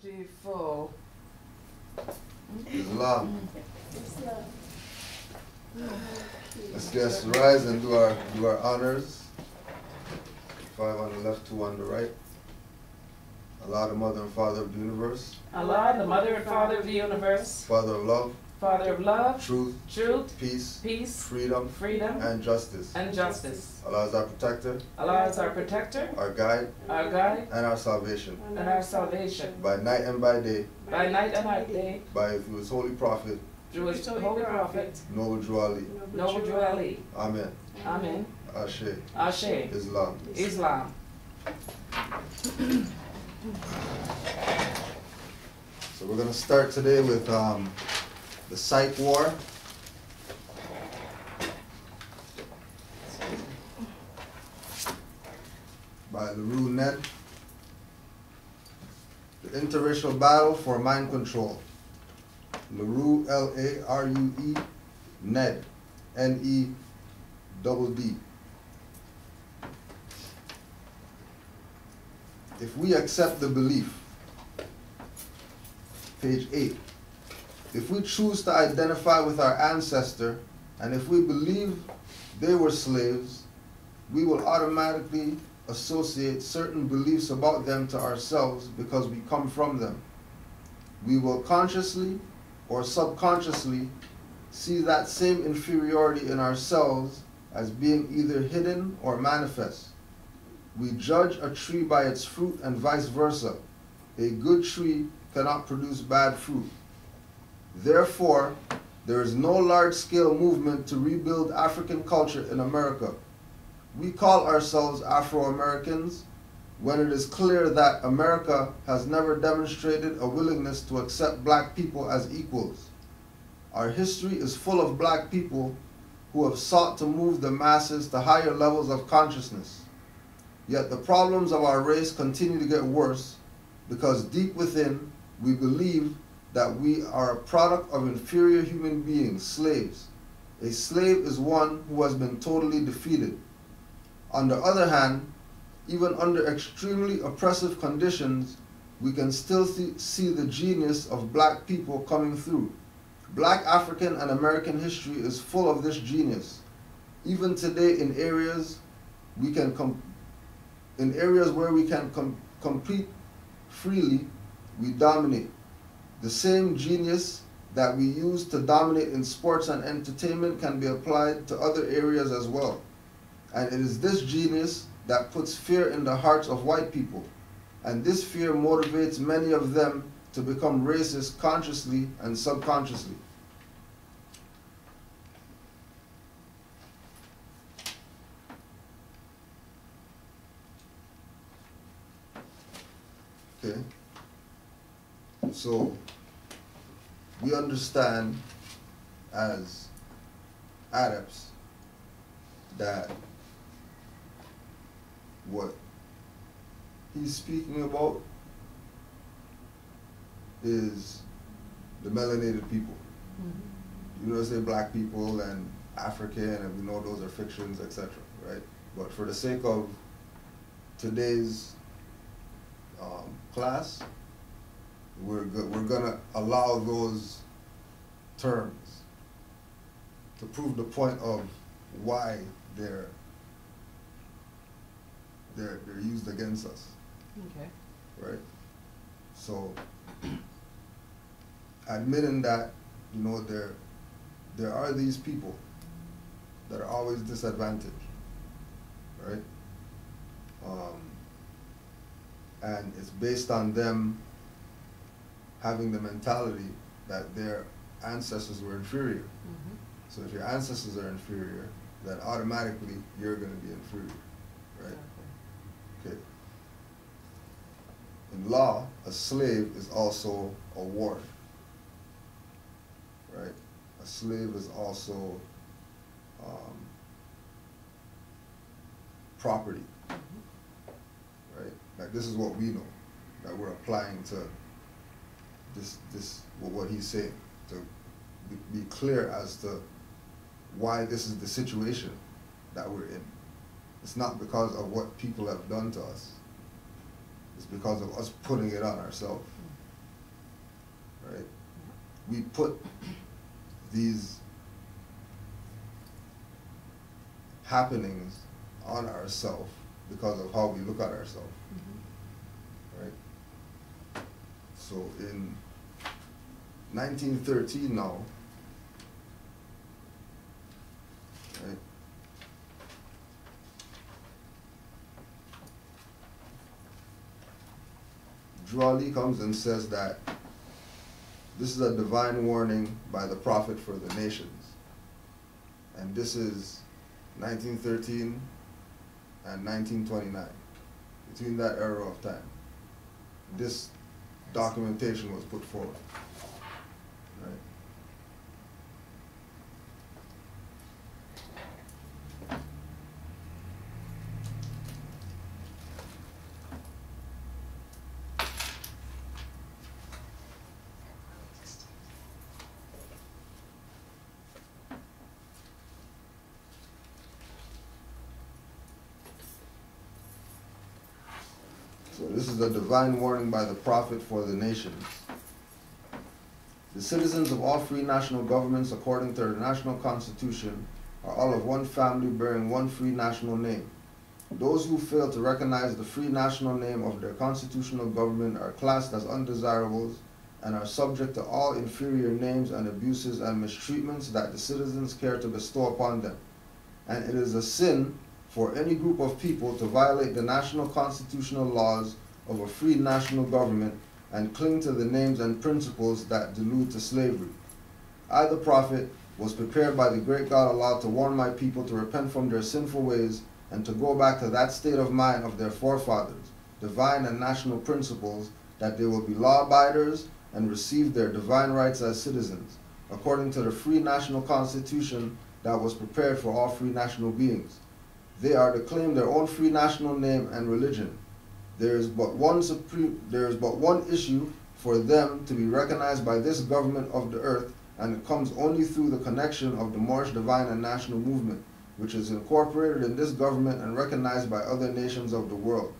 Beautiful. Islam. Let's just rise and do our honors. 5 on the left, 2 on the right. Allah, the mother and father of the universe. Allah, the mother and father of the universe. Father of love. Father of love. Truth. Truth. Peace. Peace. Freedom. Freedom. And justice. And justice. Allah is our protector. Allah is our protector. Our guide. Our guide. And our salvation. And our salvation. By night and by day. By night and by day. By through his holy prophet. Through his holy prophet. Noble Drew Ali. Noble Drew Ali. Amen. Amen. Ashe. Ashe. Islam. Islam. So we're going to start today with the Psych War. By the Rulenet. The interracial battle for mind control. LaRue, L-A-R-U-E, Ned, N-E-double-D. If we accept the belief, page 8, if we choose to identify with our ancestor, and if we believe they were slaves, we will automatically associate certain beliefs about them to ourselves because we come from them. We will consciously or subconsciously see that same inferiority in ourselves as being either hidden or manifest. We judge a tree by its fruit and vice versa. A good tree cannot produce bad fruit. Therefore, there is no large-scale movement to rebuild African culture in America. We call ourselves Afro-Americans when it is clear that America has never demonstrated a willingness to accept black people as equals. Our history is full of black people who have sought to move the masses to higher levels of consciousness. Yet the problems of our race continue to get worse because deep within we believe that we are a product of inferior human beings, slaves. A slave is one who has been totally defeated. On the other hand, even under extremely oppressive conditions, we can still see the genius of black people coming through. Black African and American history is full of this genius. Even today, in areas where we can compete freely, we dominate. The same genius that we use to dominate in sports and entertainment can be applied to other areas as well. And it is this genius that puts fear in the hearts of white people. And this fear motivates many of them to become racist consciously and subconsciously. Okay. So, we understand as adepts that what he's speaking about is the melanated people. Mm-hmm. You know, say black people and African, and we know those are fictions, etc. Right? But for the sake of today's class, we're gonna allow those terms to prove the point of why they're used against us. Okay. Right? So admitting that, you know, there are these people that are always disadvantaged, right? And it's based on them having the mentality that their ancestors were inferior. Mm-hmm. So if your ancestors are inferior, then automatically you're going to be inferior, right? Okay. In law, a slave is also a ward, right? A slave is also property, right? Like, this is what we know that we're applying to what he's saying, to be clear as to why this is the situation that we're in. It's not because of what people have done to us. It's because of us putting it on ourselves. Right? We put these happenings on ourselves because of how we look at ourselves. Right? So in 1913 now, right, Rulenet comes and says that this is a divine warning by the prophet for the nations. And this is 1913 and 1929, between that era of time. This documentation was put forward. Right? So this is a divine warning by the prophet for the nations. The citizens of all free national governments, according to the national constitution, are all of one family bearing one free national name. Those who fail to recognize the free national name of their constitutional government are classed as undesirables and are subject to all inferior names and abuses and mistreatments that the citizens care to bestow upon them. And it is a sin for any group of people to violate the national constitutional laws of a free national government and cling to the names and principles that delude to slavery. I, the prophet, was prepared by the great God Allah to warn my people to repent from their sinful ways and to go back to that state of mind of their forefathers, divine and national principles, that they will be law-abiders and receive their divine rights as citizens, according to the free national constitution that was prepared for all free national beings. They are to claim their own free national name and religion. There is but one issue for them to be recognized by this government of the earth, and it comes only through the connection of the Moorish divine and national movement, which is incorporated in this government and recognized by other nations of the world.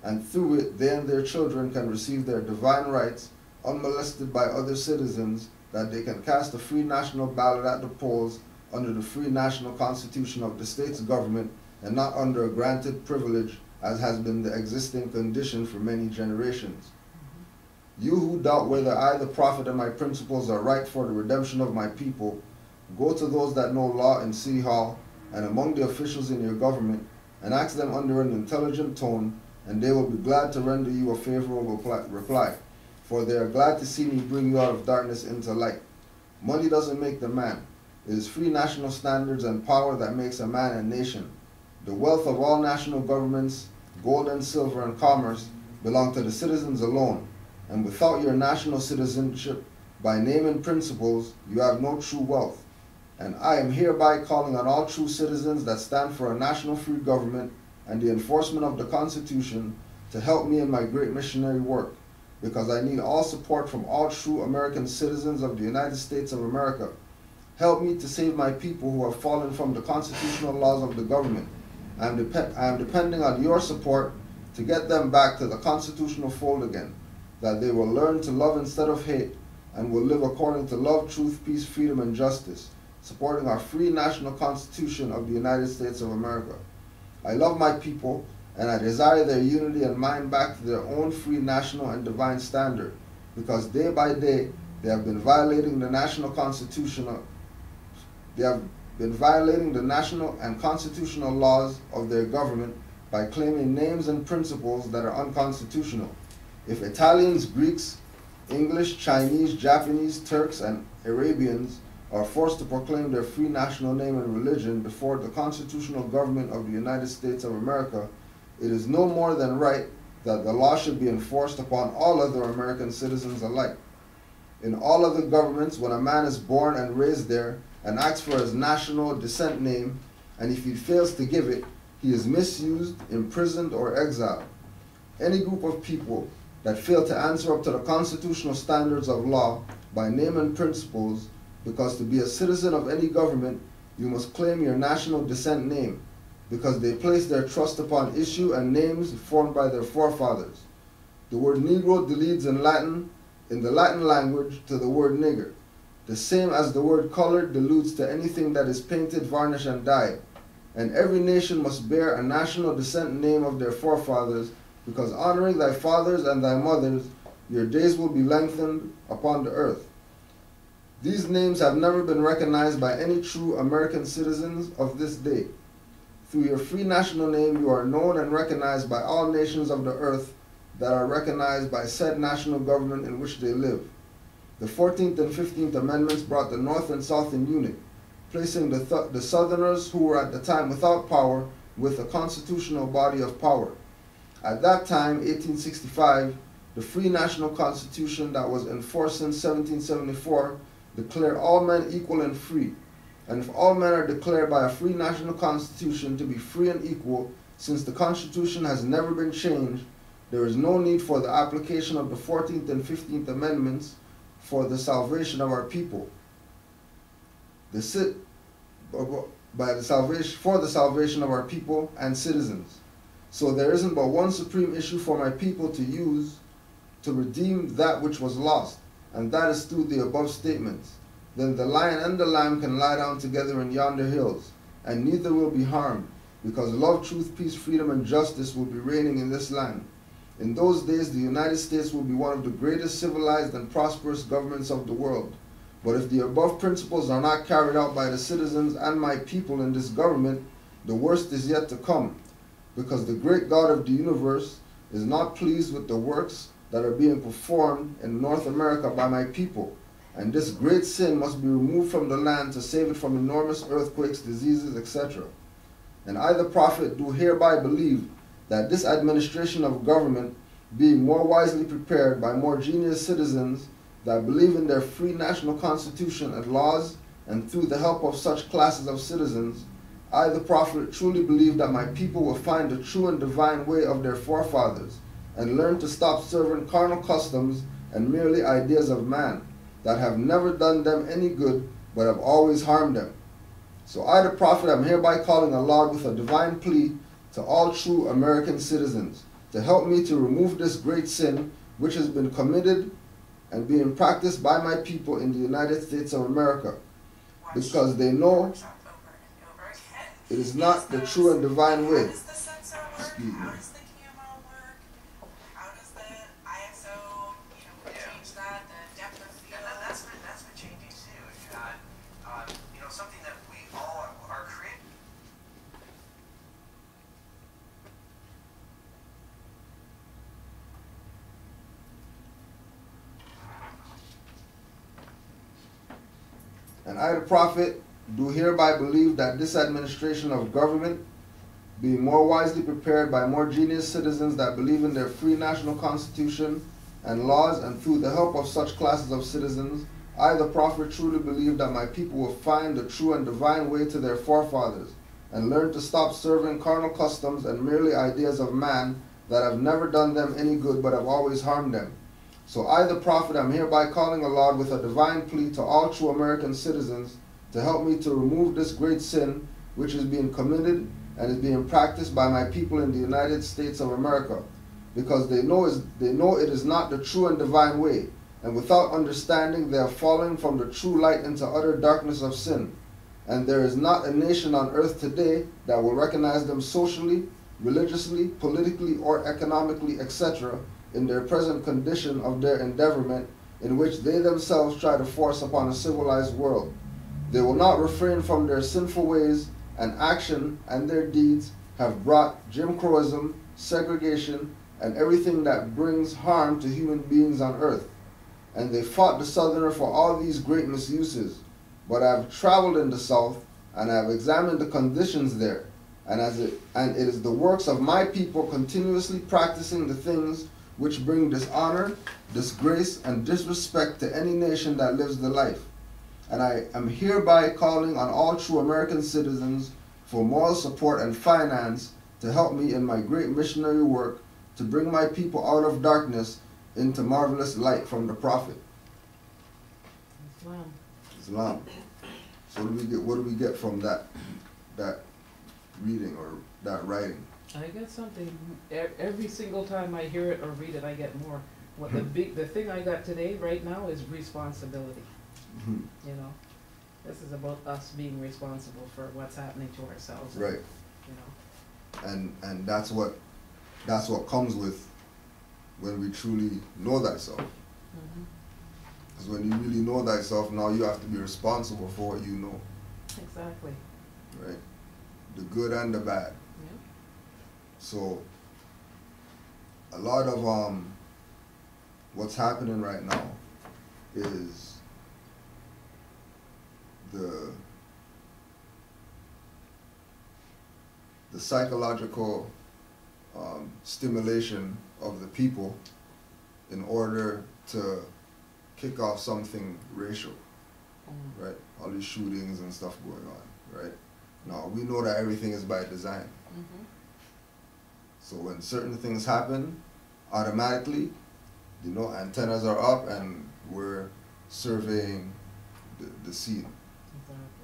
And through it, they and their children can receive their divine rights, unmolested by other citizens, that they can cast a free national ballot at the polls under the free national constitution of the state's government, and not under a granted privilege, as has been the existing condition for many generations. You who doubt whether I, the prophet, and my principles are right for the redemption of my people, go to those that know law in City Hall and among the officials in your government, and ask them under an intelligent tone, and they will be glad to render you a favorable reply, for they are glad to see me bring you out of darkness into light. Money doesn't make the man. It is free national standards and power that makes a man and nation. The wealth of all national governments, gold and silver and commerce, belong to the citizens alone, and without your national citizenship, by name and principles, you have no true wealth. And I am hereby calling on all true citizens that stand for a national free government and the enforcement of the Constitution to help me in my great missionary work, because I need all support from all true American citizens of the United States of America. Help me to save my people who have fallen from the constitutional laws of the government. I am depending on your support to get them back to the constitutional fold again, that they will learn to love instead of hate, and will live according to love, truth, peace, freedom, and justice, supporting our free national constitution of the United States of America. I love my people, and I desire their unity and mind back to their own free national and divine standard, because day by day they have been violating the national constitutional and constitutional laws of their government by claiming names and principles that are unconstitutional. If Italians, Greeks, English, Chinese, Japanese, Turks, and Arabians are forced to proclaim their free national name and religion before the constitutional government of the United States of America, it is no more than right that the law should be enforced upon all other American citizens alike. In all other governments, when a man is born and raised there and asks for his national descent name, and if he fails to give it, he is misused, imprisoned, or exiled. Any group of people that fail to answer up to the constitutional standards of law by name and principles, because to be a citizen of any government, you must claim your national descent name, because they place their trust upon issue and names formed by their forefathers. The word Negro deletes in the Latin language to the word nigger, the same as the word colored dilutes to anything that is painted, varnished, and dyed. And every nation must bear a national descent name of their forefathers, because honoring thy fathers and thy mothers, your days will be lengthened upon the earth. These names have never been recognized by any true American citizens of this day. Through your free national name, you are known and recognized by all nations of the earth that are recognized by said national government in which they live. The 14th and 15th Amendments brought the North and South in unit, placing the Southerners, who were at the time without power, with a constitutional body of power. At that time, 1865, the free national constitution that was in force since 1774 declared all men equal and free. And if all men are declared by a free national constitution to be free and equal, since the constitution has never been changed, there is no need for the application of the 14th and 15th Amendments for the salvation of our people. For the salvation of our people and citizens. So there isn't but one supreme issue for my people to use to redeem that which was lost, and that is through the above statements. Then the lion and the lamb can lie down together in yonder hills, and neither will be harmed, because love, truth, peace, freedom, and justice will be reigning in this land. In those days, the United States will be one of the greatest civilized and prosperous governments of the world. But if the above principles are not carried out by the citizens and my people in this government, the worst is yet to come, because the great God of the universe is not pleased with the works that are being performed in North America by my people, and this great sin must be removed from the land to save it from enormous earthquakes, diseases, etc. And I, the prophet, do hereby believe that this administration of government, being more wisely prepared by more genius citizens that believe in their free national constitution and laws, and through the help of such classes of citizens, I, the prophet, truly believe that my people will find the true and divine way of their forefathers, and learn to stop serving carnal customs and merely ideas of man, that have never done them any good, but have always harmed them. So I, the prophet, am hereby calling aloud with a divine plea to all true American citizens to help me to remove this great sin which has been committed and being practiced by my people in the United States of America, because they know it is not the true and divine way. Excuse me. And I, the prophet, do hereby believe that this administration of government, being more wisely prepared by more genius citizens that believe in their free national constitution and laws, and through the help of such classes of citizens, I, the prophet, truly believe that my people will find the true and divine way to their forefathers, and learn to stop serving carnal customs and merely ideas of man that have never done them any good but have always harmed them. So I, the prophet, am hereby calling aloud with a divine plea to all true American citizens to help me to remove this great sin which is being committed and is being practiced by my people in the United States of America, because they know it is not the true and divine way, and without understanding they are falling from the true light into utter darkness of sin. And there is not a nation on earth today that will recognize them socially, religiously, politically, or economically, etc., in their present condition of their endeavorment, in which they themselves try to force upon a civilized world. They will not refrain from their sinful ways, and action and their deeds have brought Jim Crowism, segregation, and everything that brings harm to human beings on earth. And they fought the Southerner for all these great misuses. But I have traveled in the South, and I have examined the conditions there, and it is the works of my people continuously practicing the things which bring dishonor, disgrace, and disrespect to any nation that lives the life. And I am hereby calling on all true American citizens for moral support and finance to help me in my great missionary work to bring my people out of darkness into marvelous light from the prophet. Islam. So what do we get from that reading or that writing? I get something, every single time I hear it or read it, I get more. What the thing I got today, right now, is responsibility, Mhm. you know? This is about us being responsible for what's happening to ourselves. Right. You know? And that's what comes with when we truly know thyself. Mhm. Because when you really know thyself, now you have to be responsible for what you know, Exactly. right? The good and the bad. Yeah. So a lot of what's happening right now is the psychological stimulation of the people in order to kick off something racial, Mm. right? All these shootings and stuff going on, right? Now, we know that everything is by design. Mhm. So when certain things happen, automatically, you know, antennas are up and we're surveying the scene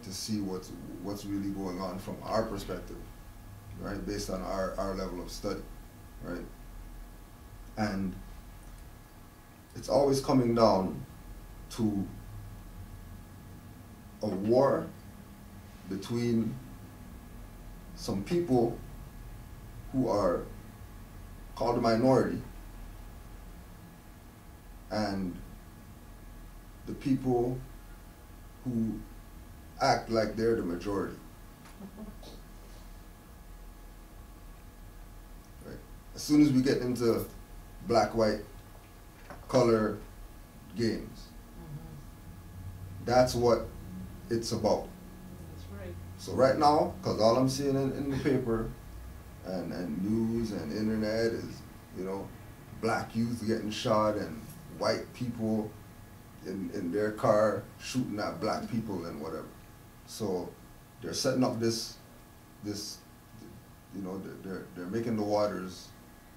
to Exactly. see what's really going on from our perspective, right? Based on our level of study, right? And it's always coming down to a war between some people who are called a minority and the people who act like they're the majority. Right? As soon as we get into black, white, color games, that's what it's about. That's right. So right now, because all I'm seeing in the paper and news and internet is, you know, black youth getting shot and white people in their car shooting at black people and whatever. So they're setting up this, you know, they're making the waters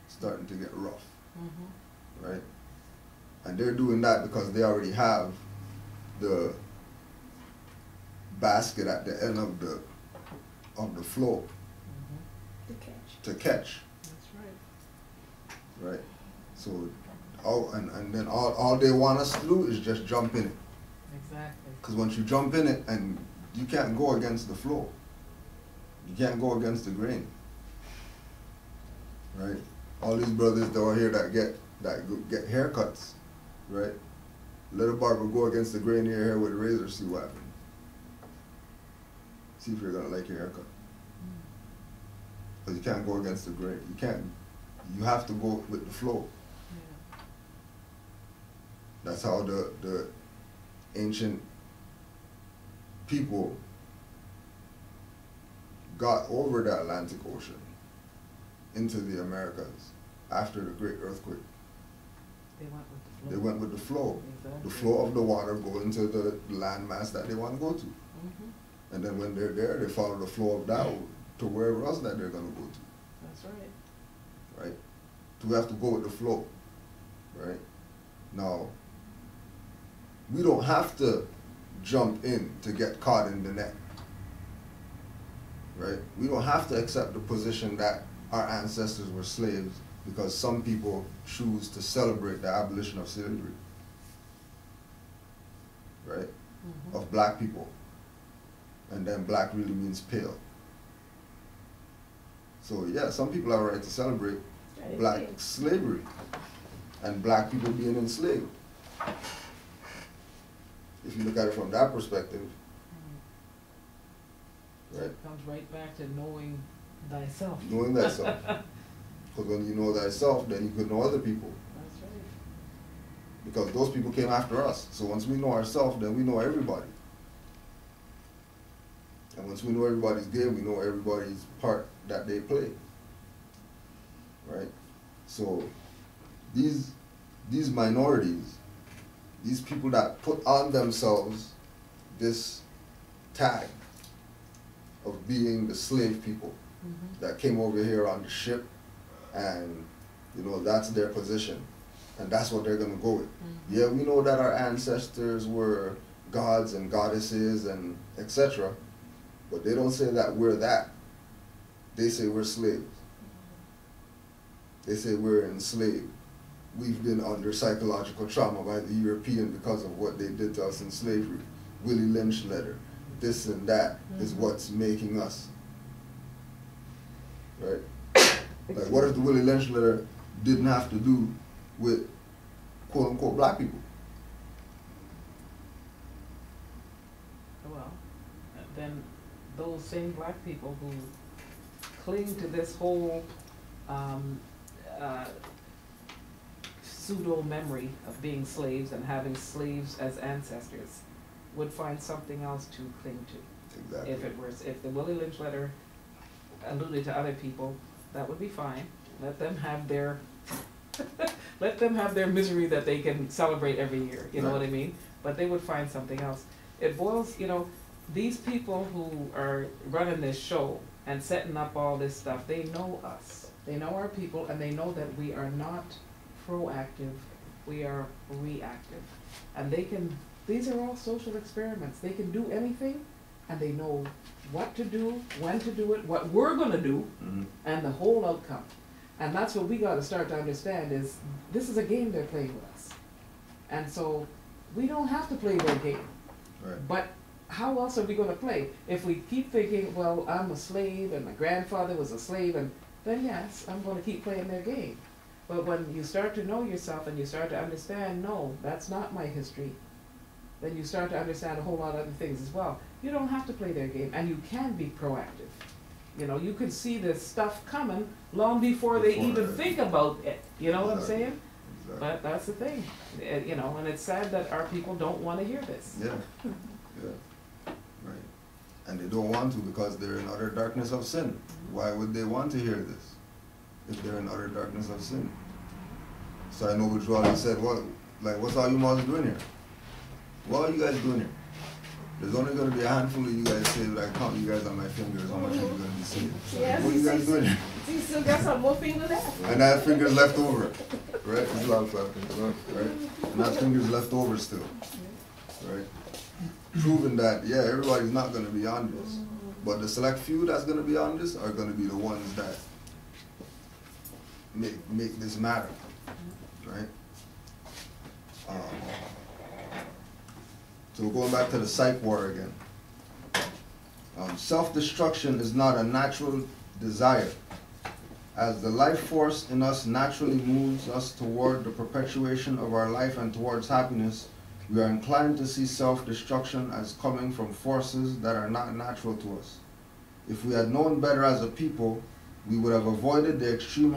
starting to get rough, Mhm. right? And they're doing that because they already have the basket at the end of the flow Mhm. The catch. to catch, That's right. right? So, and then all they want us to do is just jump in it. Exactly. Because once you jump in it, and you can't go against the flow, you can't go against the grain, right? All these brothers that are here that get haircuts, right? Let a barber go against the grain of your hair with a razor, see what happens. See if you're gonna like your haircut. Because you can't go against the grain. You have to go with the flow. Yeah. That's how the ancient people got over the Atlantic Ocean into the Americas after the great earthquake. They went with the flow. They went with the flow. Exactly. The flow of the water going to the landmass that they want to go to. Mhm. And then when they're there, they follow the flow of that to wherever else that they're going to go to. That's right. Right? So we have to go with the flow. Right? Now, we don't have to jump in to get caught in the net. Right? We don't have to accept the position that our ancestors were slaves because some people choose to celebrate the abolition of slavery. Right? Mhm. Of black people. And then black really means pale. So yeah, some people have a right to celebrate black slavery and black people being enslaved. If you look at it from that perspective, So right? it comes right back to knowing thyself. Knowing thyself. Because when you know thyself, then you can know other people. That's right. Because those people came after us. So once we know ourselves, then we know everybody. And once we know everybody's game, we know everybody's part that they play. Right? So these minorities, these people that put on themselves this tag of being the slave people Mhm. that came over here on the ship, and you know that's their position, and that's what they're gonna go with. Mhm. Yeah, we know that our ancestors were gods and goddesses and etc., but they don't say that we're that. They say we're slaves. they say we're enslaved. We've been under psychological trauma by the European because of what they did to us in slavery. Willie Lynch letter, this and that is what's making us. Right? Like, what if the Willie Lynch letter didn't have to do with quote unquote black people? Well, then those same black people who cling to this whole pseudo memory of being slaves and having slaves as ancestors would find something else to cling to. Exactly. If the Willie Lynch letter alluded to other people, that would be fine. Let them have their let them have their misery that they can celebrate every year. You know what I mean? But they would find something else. It boils, these people who are running this show and setting up all this stuff, they know us. They know our people, and they know that we are not proactive, we are reactive. And these are all social experiments. They can do anything, and they know what to do, when to do it, what we're gonna do, and the whole outcome. And that's what we gotta start to understand is, this is a game they're playing with us. And so, we don't have to play their game. Right. But how else are we gonna play? If we keep thinking, well, I'm a slave, and my grandfather was a slave, and then yes, I'm gonna keep playing their game. But when you start to know yourself and you start to understand, no, that's not my history, then you start to understand a whole lot of other things as well. You don't have to play their game, and you can be proactive. You can see this stuff coming long before they even think about it. You know what I'm saying? Exactly. But that's the thing, and it's sad that our people don't want to hear this. Yeah, yeah, right. And they don't want to because they're in utter darkness of sin. Why would they want to hear this if they're in utter darkness of sin? So I know which one said, well, like, what's all you mothers doing here? What are you guys doing here? There's only going to be a handful of you guys saved. I count you guys on my fingers how much you're going to be saved. Yes, what are you guys doing here? You still got some more fingers left. And I have fingers left over, right? It's a lot of fingers, right? And I have fingers left over still, right? Proving that, yeah, everybody's not going to be on this. But the select few that's going to be on this are going to be the ones that make this matter, right? So going back to the psych war again. Self-destruction is not a natural desire. As the life force in us naturally moves us toward the perpetuation of our life and towards happiness, we are inclined to see self-destruction as coming from forces that are not natural to us. If we had known better as a people, we would have avoided the extreme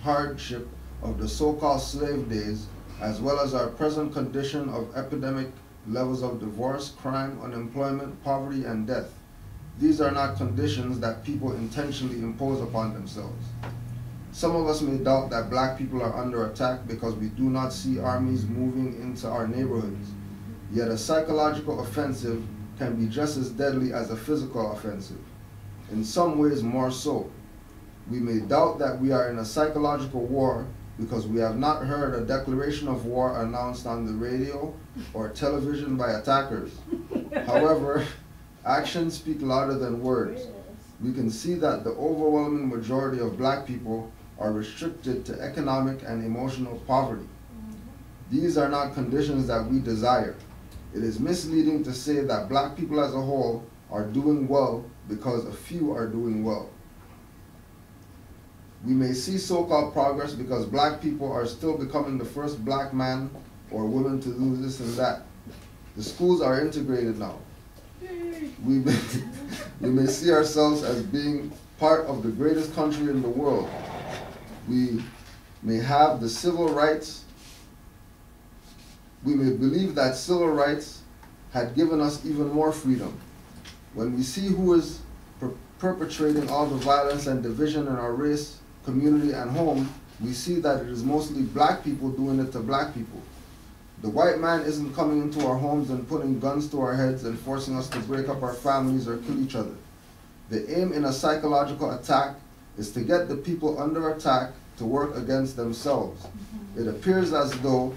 hardship of the so-called slave days, as well as our present condition of epidemic levels of divorce, crime, unemployment, poverty, and death. These are not conditions that people intentionally impose upon themselves. Some of us may doubt that black people are under attack because we do not see armies moving into our neighborhoods. Yet a psychological offensive can be just as deadly as a physical offensive, in some ways more so. We may doubt that we are in a psychological war because we have not heard a declaration of war announced on the radio or television by attackers. However, actions speak louder than words. We can see that the overwhelming majority of black people are restricted to economic and emotional poverty. These are not conditions that we desire. It is misleading to say that black people as a whole are doing well because a few are doing well. We may see so-called progress because black people are still becoming the first black man or woman to do this and that. The schools are integrated now. We may see ourselves as being part of the greatest country in the world. We may have the civil rights. We may believe that civil rights had given us even more freedom. When we see who is perpetrating all the violence and division in our race, community, and home, we see that it is mostly black people doing it to black people. The white man isn't coming into our homes and putting guns to our heads and forcing us to break up our families or kill each other. The aim in a psychological attack is to get the people under attack to work against themselves. It appears as though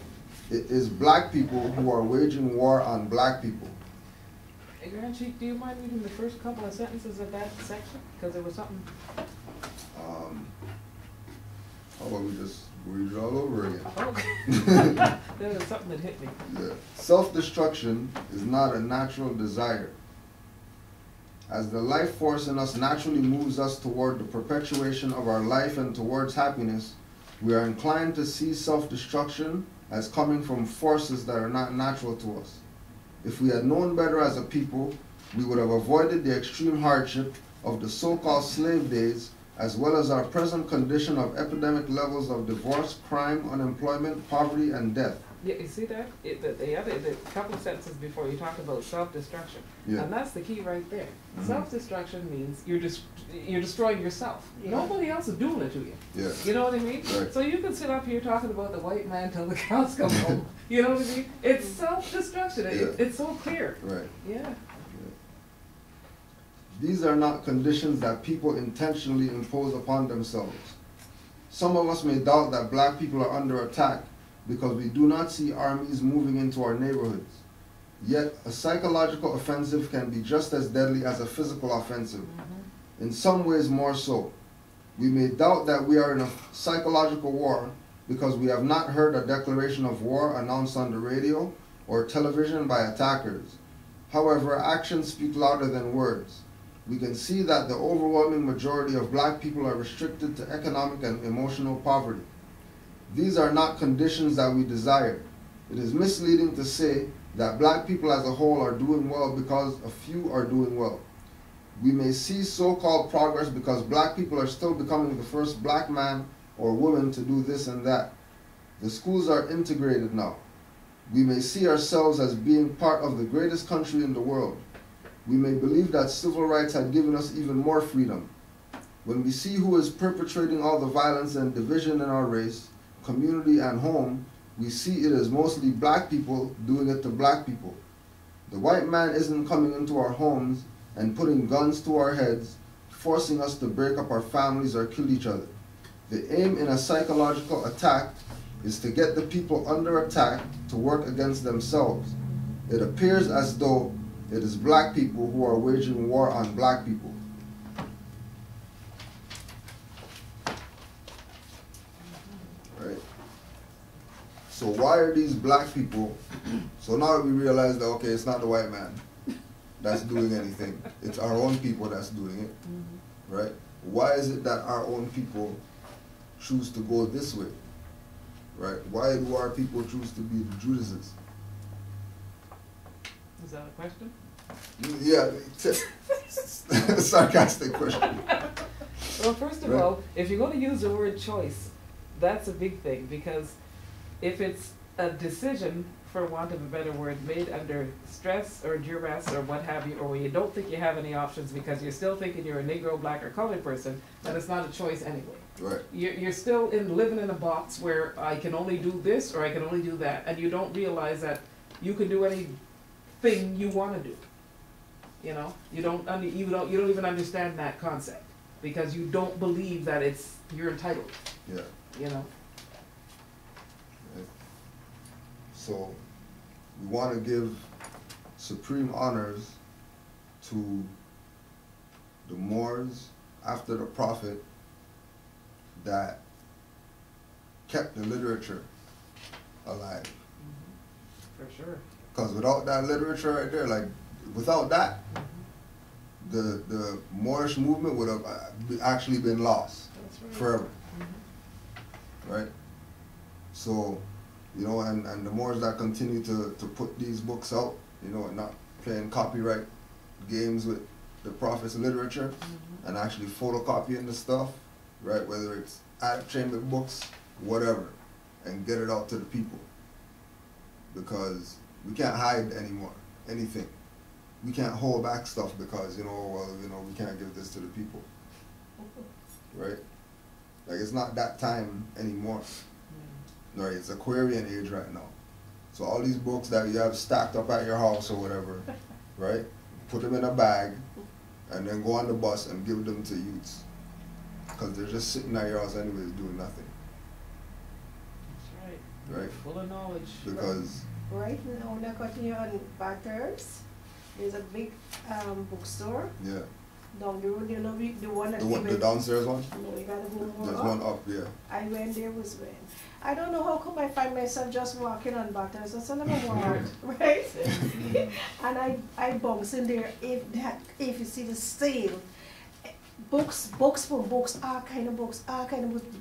it is black people who are waging war on black people. Hey, Grand Chief, do you mind reading the first couple of sentences of that section? Because there was something. How about we just read it all over again? Okay. There was something that hit me. Yeah. Self-destruction is not a natural desire. As the life force in us naturally moves us toward the perpetuation of our life and towards happiness, we are inclined to see self-destruction as coming from forces that are not natural to us. If we had known better as a people, we would have avoided the extreme hardship of the so-called slave days, as well as our present condition of epidemic levels of divorce, crime, unemployment, poverty, and death. Yeah, you see that? The couple of sentences before you talk about self-destruction. Yeah. And that's the key right there. Mhm. Self-destruction means you're destroying yourself. Yeah. Nobody else is doing it to you. Yeah. You know what I mean? Right. So you can sit up here talking about the white man till the cows come home. You know what I mean? It's self-destruction. It's so clear. Right. Yeah. These are not conditions that people intentionally impose upon themselves. Some of us may doubt that black people are under attack because we do not see armies moving into our neighborhoods. Yet, a psychological offensive can be just as deadly as a physical offensive, in some ways more so. We may doubt that we are in a psychological war because we have not heard a declaration of war announced on the radio or television by attackers. However, actions speak louder than words. We can see that the overwhelming majority of black people are restricted to economic and emotional poverty. These are not conditions that we desire. It is misleading to say that black people as a whole are doing well because a few are doing well. We may see so-called progress because black people are still becoming the first black man or woman to do this and that. The schools are integrated now. We may see ourselves as being part of the greatest country in the world. We may believe that civil rights had given us even more freedom. When we see who is perpetrating all the violence and division in our race, community, and home, we see it as mostly black people doing it to black people. The white man isn't coming into our homes and putting guns to our heads, forcing us to break up our families or kill each other. The aim in a psychological attack is to get the people under attack to work against themselves. It appears as though it is black people who are waging war on black people. Right? So why are these black people, so now that we realize that, okay, it's not the white man that's doing anything, it's our own people that's doing it, right? Why is it that our own people choose to go this way, right? Why do our people choose to be the Judases? Is that a question? Yeah, sarcastic question. Well, first of all, if you're going to use the word choice, that's a big thing, because if it's a decision, for want of a better word, made under stress or duress or what have you, or where you don't think you have any options because you're still thinking you're a Negro, black, or colored person, then it's not a choice anyway. Right. You're still living in a box where I can only do this or I can only do that, and you don't realize that you can do anything you want to do. You know, you don't even understand that concept because you don't believe that you're entitled. Yeah. You know. Right. So we want to give supreme honors to the Moors after the Prophet that kept the literature alive. For sure. Because without that literature right there, like without that, the Moorish movement would have actually been lost. That's right. Forever. Right? So, you know, and the Moors that continue to put these books out, you know, and not playing copyright games with the Prophet's literature and actually photocopying the stuff, right? Whether it's attic chamber books, whatever, and get it out to the people. Because we can't hide anymore, anything. We can't hold back stuff because, you know, well, you know, we can't give this to the people. Right? Like, it's not that time anymore. Right? It's Aquarian age right now. So all these books that you have stacked up at your house or whatever, right? Put them in a bag and then go on the bus and give them to youths. Because they're just sitting at your house anyways doing nothing. That's right. Right? Full of knowledge. Because... Right now, we're continue on Bathurst. There's a big bookstore. Yeah. Down the road, you know, the one that The downstairs one? No, you gotta go more There's up. one up, yeah. I went there was when. I don't know how come I find myself just walking on butters. That's a little more, right? And I bounce in there if you see the sale. Books for books, all kind of books,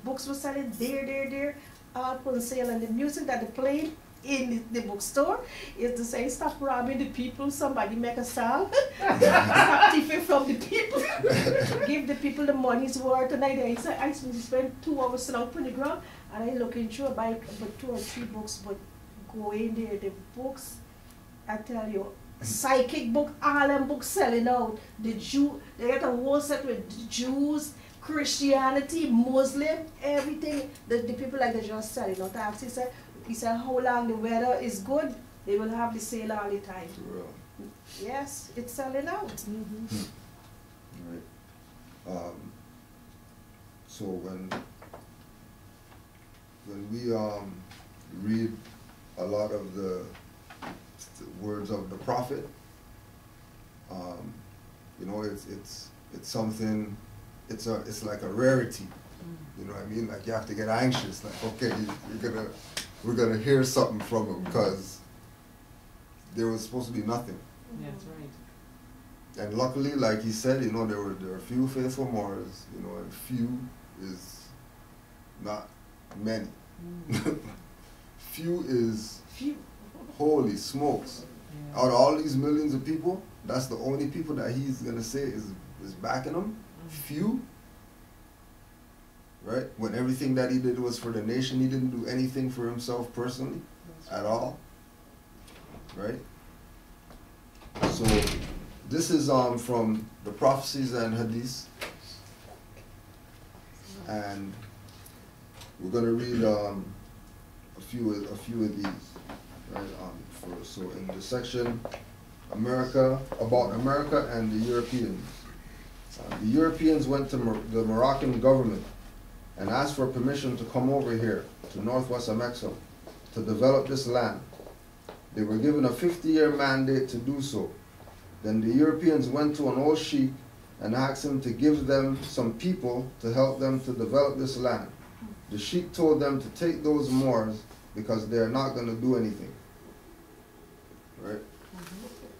Books were selling there, all on sale. And the music that they played in the bookstore is the same stuff robbing the people. Somebody make a song, stop thieving from the people, give the people the money's worth. And I spent 2 hours sitting out on the ground and I look into a bike about 2 or 3 books, but go in there, the books, I tell you, psychic book, all them books selling out. The Jew, they got a whole set with Jews, Christianity, Muslim, everything. The people like they just selling out. He said how long the weather is good, they will have the sale all the time. Yes, it's selling out. Right. So when we read a lot of the words of the prophet, you know, it's something, it's like a rarity. You know what I mean? Like you have to get anxious. Like, okay, we're gonna hear something from him because there was supposed to be nothing. That's right. And luckily, like he said, you know, there were few faithful Moors, you know, and few is not many. Few is holy smokes. Yeah. Out of all these millions of people, that's the only people that he's gonna say is backing him. Few. Right? When everything that he did was for the nation, he didn't do anything for himself personally at all. Right? So this is from the prophecies and hadiths, and we're gonna read a few of these. Right? So in the section about America and the Europeans. The Europeans went to the Moroccan government and asked for permission to come over here to northwest of Mexico to develop this land. They were given a 50-year mandate to do so. Then the Europeans went to an old sheikh and asked him to give them some people to help them to develop this land. The sheikh told them to take those Moors because they're not going to do anything. Right?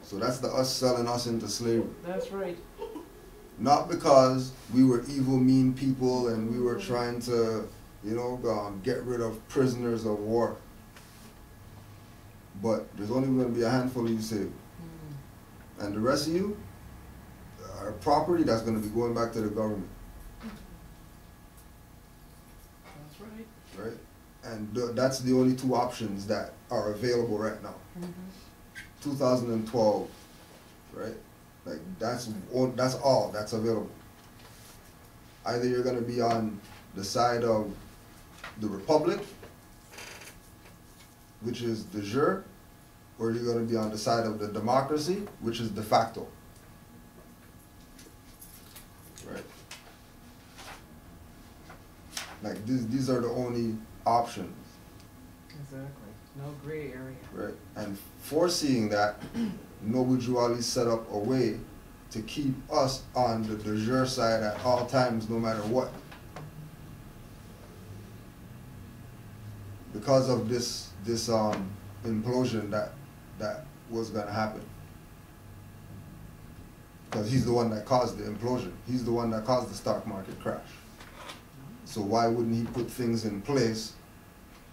So that's the us selling us into slavery. That's right. Not because we were evil, mean people and we were trying to, you know, get rid of prisoners of war. But there's only going to be a handful of you saved. And the rest of you, our property, that's going to be going back to the government. That's right. Right? And that's the only 2 options that are available right now. 2012, right? Like that's all that's available. Either you're going to be on the side of the Republic, which is de jure, or you're going to be on the side of the democracy, which is de facto. Right? Like these are the only options. Exactly. No gray area. Right? And foreseeing that, Nobuju Ali set up a way to keep us on the de jure side at all times, no matter what. Because of this implosion that was going to happen. Because he's the one that caused the implosion. He's the one that caused the stock market crash. So why wouldn't he put things in place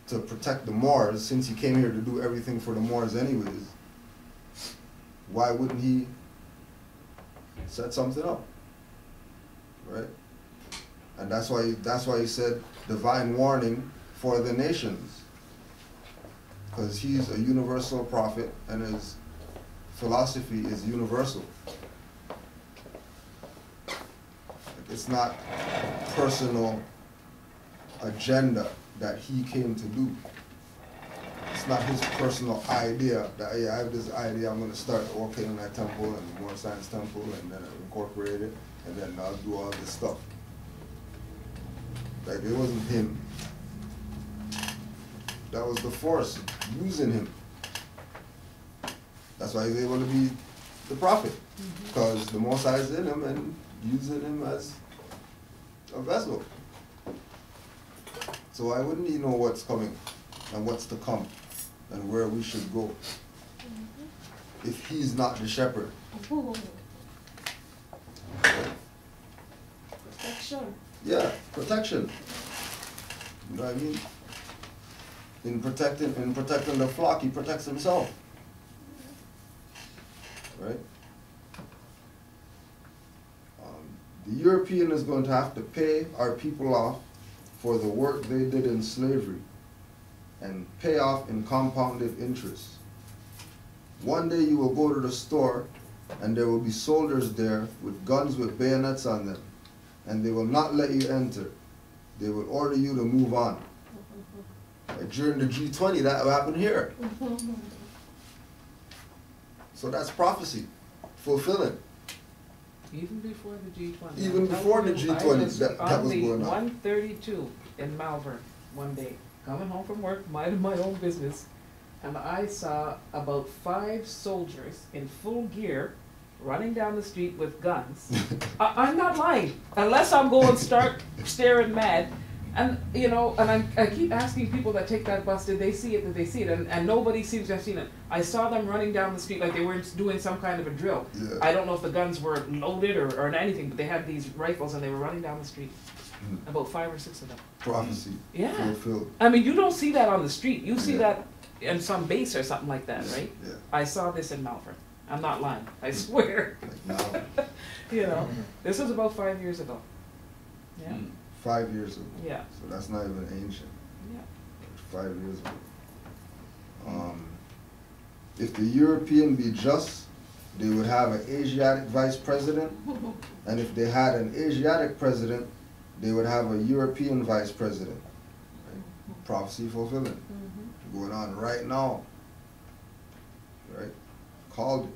to protect the Moors, since he came here to do everything for the Moors anyways? Why wouldn't he set something up? Right? And that's why he said divine warning for the nations. Because he's a universal prophet and his philosophy is universal. It's not a personal agenda that he came to do. It's not his personal idea that, yeah, I have this idea, I'm going to start the Canaanland temple and the Moor Science temple and then incorporate it and then I'll do all this stuff. Like, it wasn't him. That was the force using him. That's why he's able to be the prophet. Because the Most High is in him and using him as a vessel. So why wouldn't he know what's coming and what's to come and where we should go if he's not the shepherd? Protection. Yeah, protection. You know what I mean? In protecting the flock, he protects himself. Right? The European is going to have to pay our people off for the work they did in slavery and pay off in compounded interest. One day you will go to the store and there will be soldiers there with guns with bayonets on them, and they will not let you enter. They will order you to move on. Like during the G20, that happened here. So that's prophecy, fulfilling. Even before the G20. Even before the G20, that was going on. 132 in Malvern one day, coming home from work, minding my own business, and I saw about 5 soldiers in full gear running down the street with guns. I'm not lying, unless I'm going start staring mad. And you know, and I keep asking people that take that bus, did they see it? Did they see it? And nobody seems to have seen it. I saw them running down the street like they were doing some kind of a drill. Yeah. I don't know if the guns were loaded or anything, but they had these rifles and they were running down the street. About 5 or 6 of them. Prophecy. Yeah. Fulfilled. I mean, you don't see that on the street. You see Yeah. that in some base or something like that, right? Yeah. I saw this in Malvern. I'm not lying. I swear. Like now, You know, this was about 5 years ago. Yeah. 5 years ago. Yeah. So that's not even ancient. Yeah. 5 years ago. If the European be just, they would have an Asiatic vice president, and if they had an Asiatic president, they would have a European vice president. Right? Prophecy fulfilling. Going on right now. Right? Called it.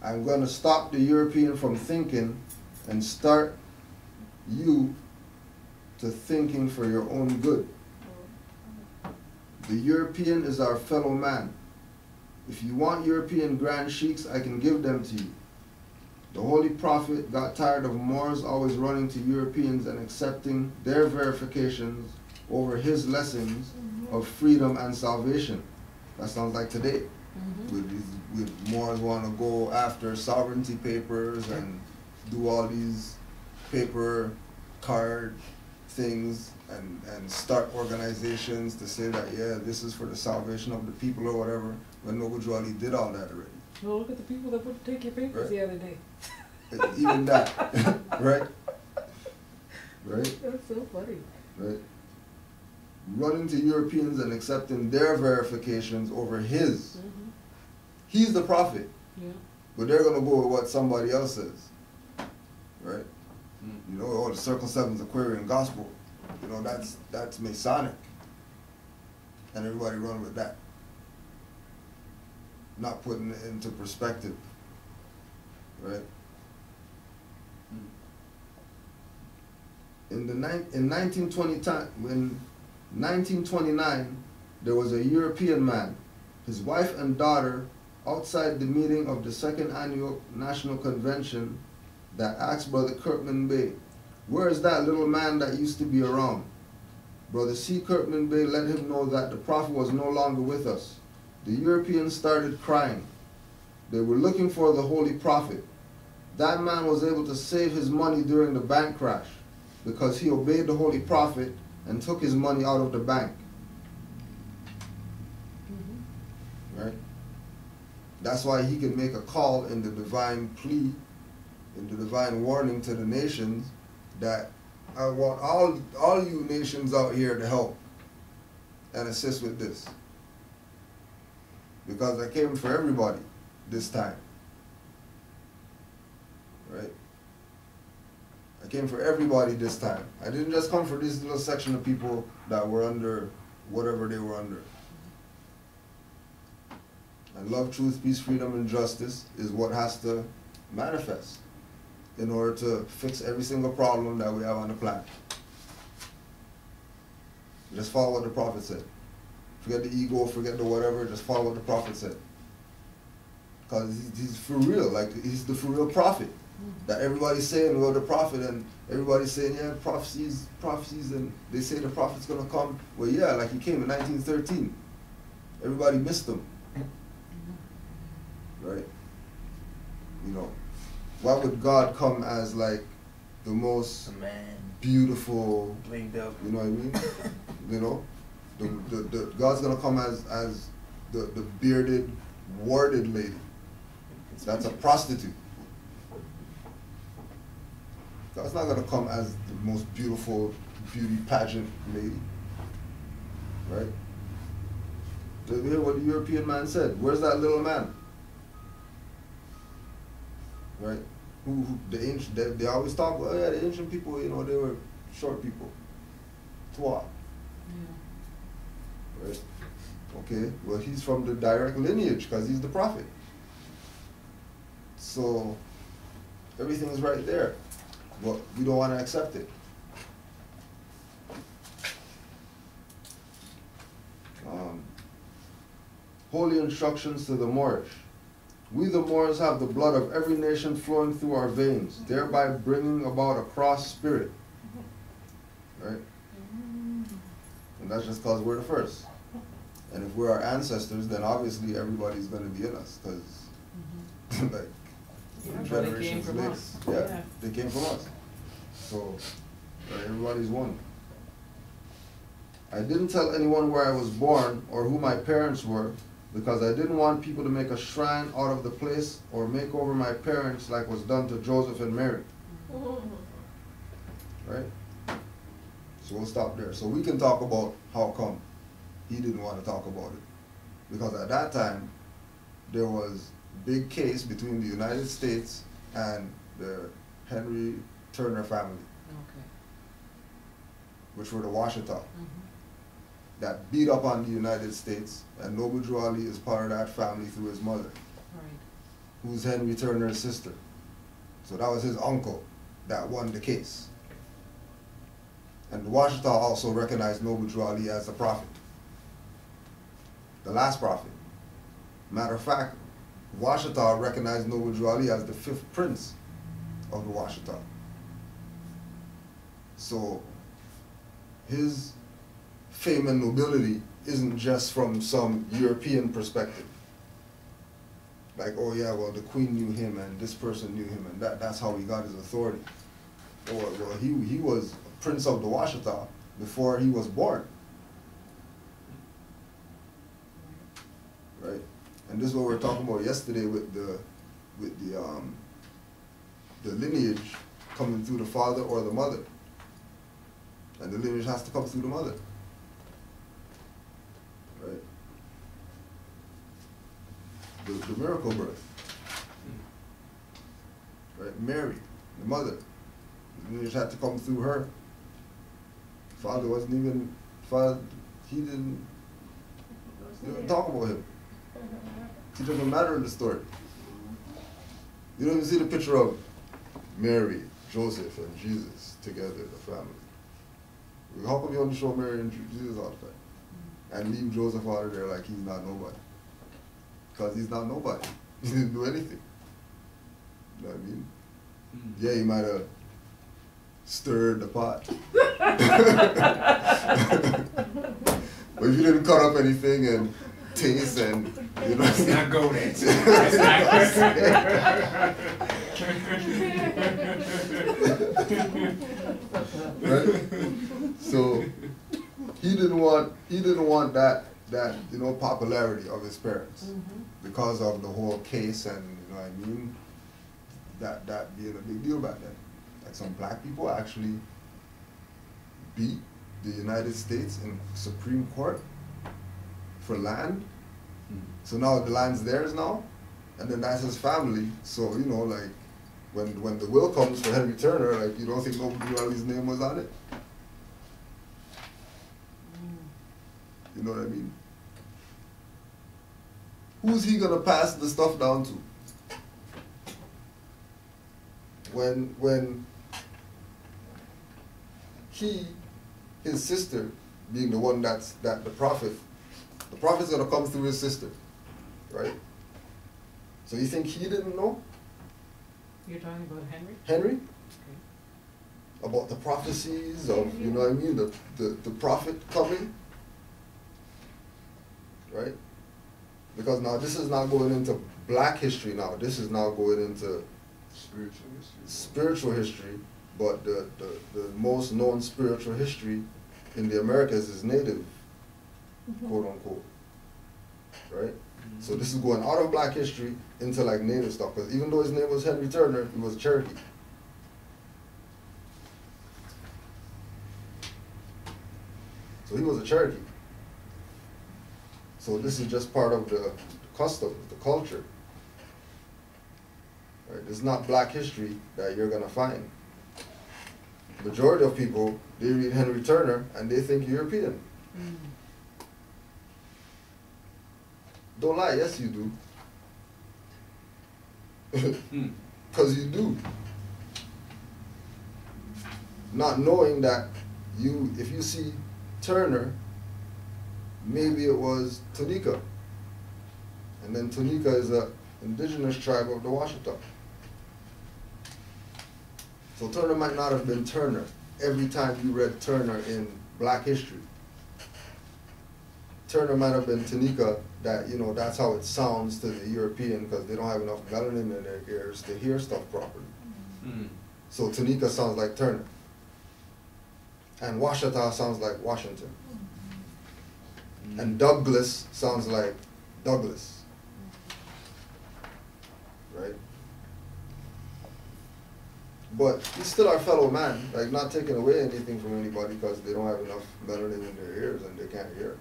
I'm going to stop the European from thinking and start you to thinking for your own good. The European is our fellow man. If you want European grand sheiks, I can give them to you. The Holy Prophet got tired of Moors always running to Europeans and accepting their verifications over his lessons of freedom and salvation. That sounds like today. With Moors want to go after sovereignty papers and do all these paper card things and start organizations to say that, yeah, this is for the salvation of the people or whatever, when Nobujuali did all that already. Well, look at the people that would take your papers Right. the other day. Even that, right? Right? That's so funny. Right? Running to Europeans and accepting their verifications over his. He's the prophet, Yeah. but they're going to go with what somebody else says. Right? You know, oh, the Circle 7's Aquarian Gospel. You know, that's Masonic. And everybody run with that. Not putting it into perspective. Right? In 1929, there was a European man, his wife and daughter, outside the meeting of the second annual National Convention, that asked Brother Kirkman Bey, "Where is that little man that used to be around?" Brother C. Kirkman Bey let him know that the prophet was no longer with us. The Europeans started crying. They were looking for the Holy Prophet. That man was able to save his money during the bank crash because he obeyed the Holy Prophet and took his money out of the bank. Right? That's why he can make a call in the divine plea, in the divine warning to the nations that I want all you nations out here to help and assist with this. Because I came for everybody this time. Right? I came for everybody this time. I didn't just come for this little section of people that were under whatever they were under. And love, truth, peace, freedom, and justice is what has to manifest in order to fix every single problem that we have on the planet. Just follow what the prophet said. Forget the ego, forget the whatever, just follow what the prophet said. Because he's for real, like he's the for real prophet. That everybody's saying, well, the prophet, and everybody's saying, yeah, prophecies, and they say the prophet's gonna come. Well, yeah, like he came in 1913. Everybody missed him. Right? You know, why would God come as like the most beautiful, blinged up, you know what I mean? You know, the God's gonna come as the bearded, warded lady. That's a prostitute. God's not gonna come as the most beautiful beauty pageant lady, right? Did you hear what the European man said? Where's that little man? Right? Who the ancient? They always talk. Oh yeah, the ancient people. You know, they were short people. Twa. Yeah. Right? Okay. Well, he's from the direct lineage because he's the prophet. So everything's right there, but we don't want to accept it. Holy instructions to the Moorish. We the Moors have the blood of every nation flowing through our veins, thereby bringing about a cross spirit. Right? And that's just because we're the first. And if we're our ancestors, then obviously everybody's going to be in us, because like, generations later. Yeah, they came from us. So, right, everybody's one. I didn't tell anyone where I was born or who my parents were, because I didn't want people to make a shrine out of the place or make over my parents like was done to Joseph and Mary. Right? So we'll stop there. So we can talk about how come he didn't want to talk about it. Because at that time, there was a big case between the United States and the Henry Turner family, which were the Washita, that beat up on the United States, and Noble Drew Ali is part of that family through his mother, who's Henry Turner's sister. So that was his uncle that won the case. And the Washita also recognized Noble Drew Ali as the prophet, the last prophet. Matter of fact, Washita recognized Noble Drew Ali as the 5th prince of the Washita. So his fame and nobility isn't just from some European perspective. Like, oh yeah, well the queen knew him and this person knew him, and that's how he got his authority. Or well, he was a prince of the Washita before he was born. Right? And this is what we were talking about yesterday with the lineage coming through the father or the mother. And the lineage has to come through the mother. Right? The miracle birth. Right? Mary, the mother. The lineage had to come through her. Father wasn't even, he didn't talk about him. He doesn't matter in the story. You don't even see the picture of Mary, Joseph, and Jesus together, the family. How come you only show Mary and Jesus all the time? And leave Joseph out of there like he's not nobody? Because he's not nobody. He didn't do anything. You know what I mean? Yeah, he might have stirred the pot. But if you didn't cut up anything and taste and, you know. Let's not go there. Let's Right? So he didn't want that you know, popularity of his parents because of the whole case, and you know what I mean, that being a big deal back then. Like some black people actually beat the United States in Supreme Court for land. So now the land's theirs now, and then that's his family. So you know, like when the will comes for Henry Turner, like you don't think nobody's name was on it. You know what I mean? Who's he gonna pass the stuff down to? When his sister, being the one the prophet's gonna come through his sister, right? So you think he didn't know? You're talking about Henry? Henry, Okay. about the prophecies of, you know what I mean, the prophet coming, right? Because now this is not going into black history now, this is now going into spiritual history, but the most known spiritual history in the Americas is native, quote unquote, right? So this is going out of black history into like native stuff, because even though his name was Henry Turner, he was Cherokee. So he was a Cherokee. So this is just part of the custom, the culture. Right? It's not black history that you're gonna find. Majority of people, they read Henry Turner and they think European. Don't lie, yes you do. Because you do. Not knowing that if you see Turner, maybe it was Tunica. And then Tunica is an indigenous tribe of the Washita. So Turner might not have been Turner every time you read Turner in black history. Turner might have been Tunica, that, you know, that's how it sounds to the European because they don't have enough melanin in their ears to hear stuff properly. So Tunica sounds like Turner. And Washita sounds like Washington. And Douglas sounds like Douglas. Right? But he's still our fellow man, like not taking away anything from anybody because they don't have enough melanin in their ears and they can't hear.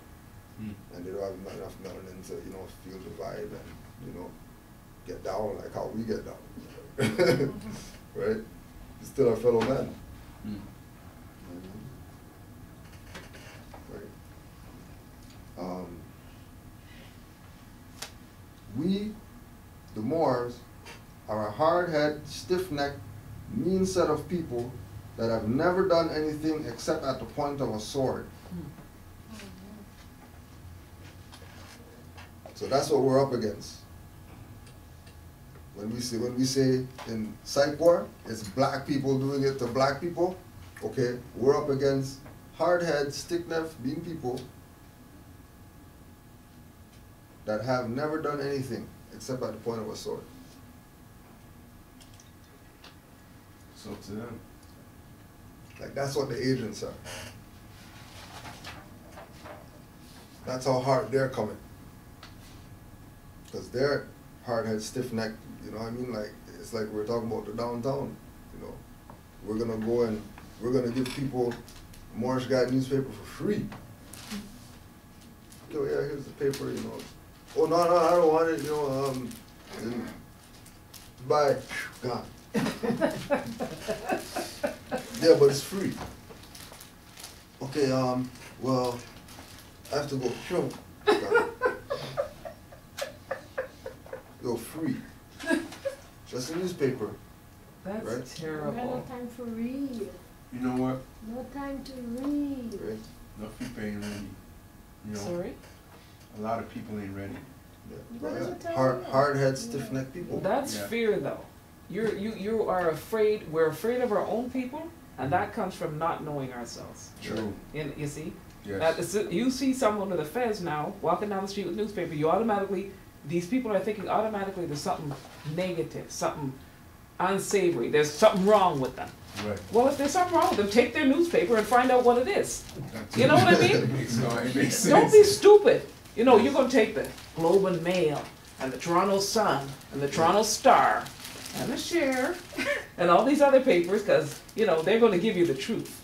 And they don't have enough melanin to, you know, feel the vibe and, you know, get down like how we get down. Right? He's still our fellow man. Right. We, the Moors, are a hard-headed, stiff-necked, mean set of people that have never done anything except at the point of a sword. So that's what we're up against. When we say in psych war, it's black people doing it to black people, okay, we're up against hard-headed, stiff-necked, mean people that have never done anything except at the point of a sword. So to them. Like, that's what the agents are. That's how hard they're coming. Because they're hard-headed, stiff-necked, you know what I mean? Like, it's like we're talking about the downtown, you know. We're gonna go and we're gonna give people Moorish Guide newspaper for free. Oh yeah, here's the paper, you know. Oh no, I don't want it, you know, and bye, gone. Yeah, but it's free. Okay, well, I have to go, sure. Go free. Just a newspaper. That's right? terrible. No time for read. You know what? No time to read. Right? No people ain't ready. You know, Sorry? a lot of people ain't ready. What does it tell you? Hard-headed, stiff-necked people. That's Yeah. fear, though. You are afraid. We're afraid of our own people, and that comes from not knowing ourselves. True. And you see, Yes. you see someone with a fez now walking down the street with a newspaper. You automatically, these people are thinking automatically there's something negative, something unsavory. There's something wrong with them. Right. Well, if there's something wrong with them, take their newspaper and find out what it is. You know what I mean? It makes sense. Don't be stupid. You know, you're gonna take the Globe and Mail and the Toronto Sun and the Toronto Star and the Share and all these other papers because, you know, they're gonna give you the truth.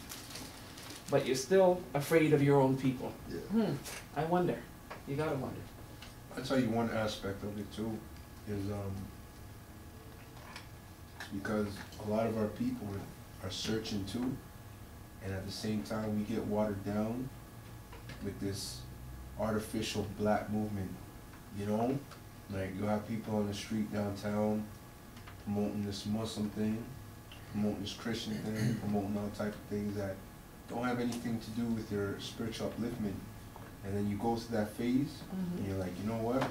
But you're still afraid of your own people. Yeah. I wonder. You gotta wonder. I'll tell you one aspect of it too, is because a lot of our people are searching too, and at the same time we get watered down with this artificial black movement, you know? Like you have people on the street downtown promoting this Muslim thing, promoting this Christian thing, promoting all type of things that don't have anything to do with your spiritual upliftment. And then you go to that phase, and you're like, you know what?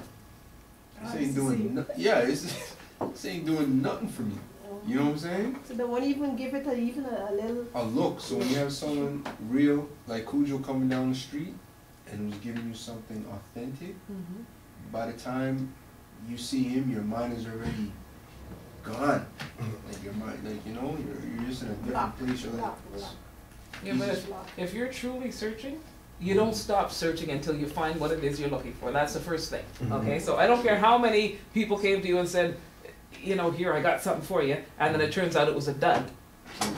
This ain't doing this ain't doing nothing for me. You know what I'm saying? So they won't even give it even a little. A look. So when you have someone real, like Cujo coming down the street and who's giving you something authentic, by the time you see him, your mind is already gone. Like your mind, like, you know, you're just in a different place. You're like, Yeah, but if you're truly searching, you don't stop searching until you find what it is you're looking for. That's the first thing. Okay, so I don't care how many people came to you and said, you know, here, I got something for you, and then it turns out it was a dud.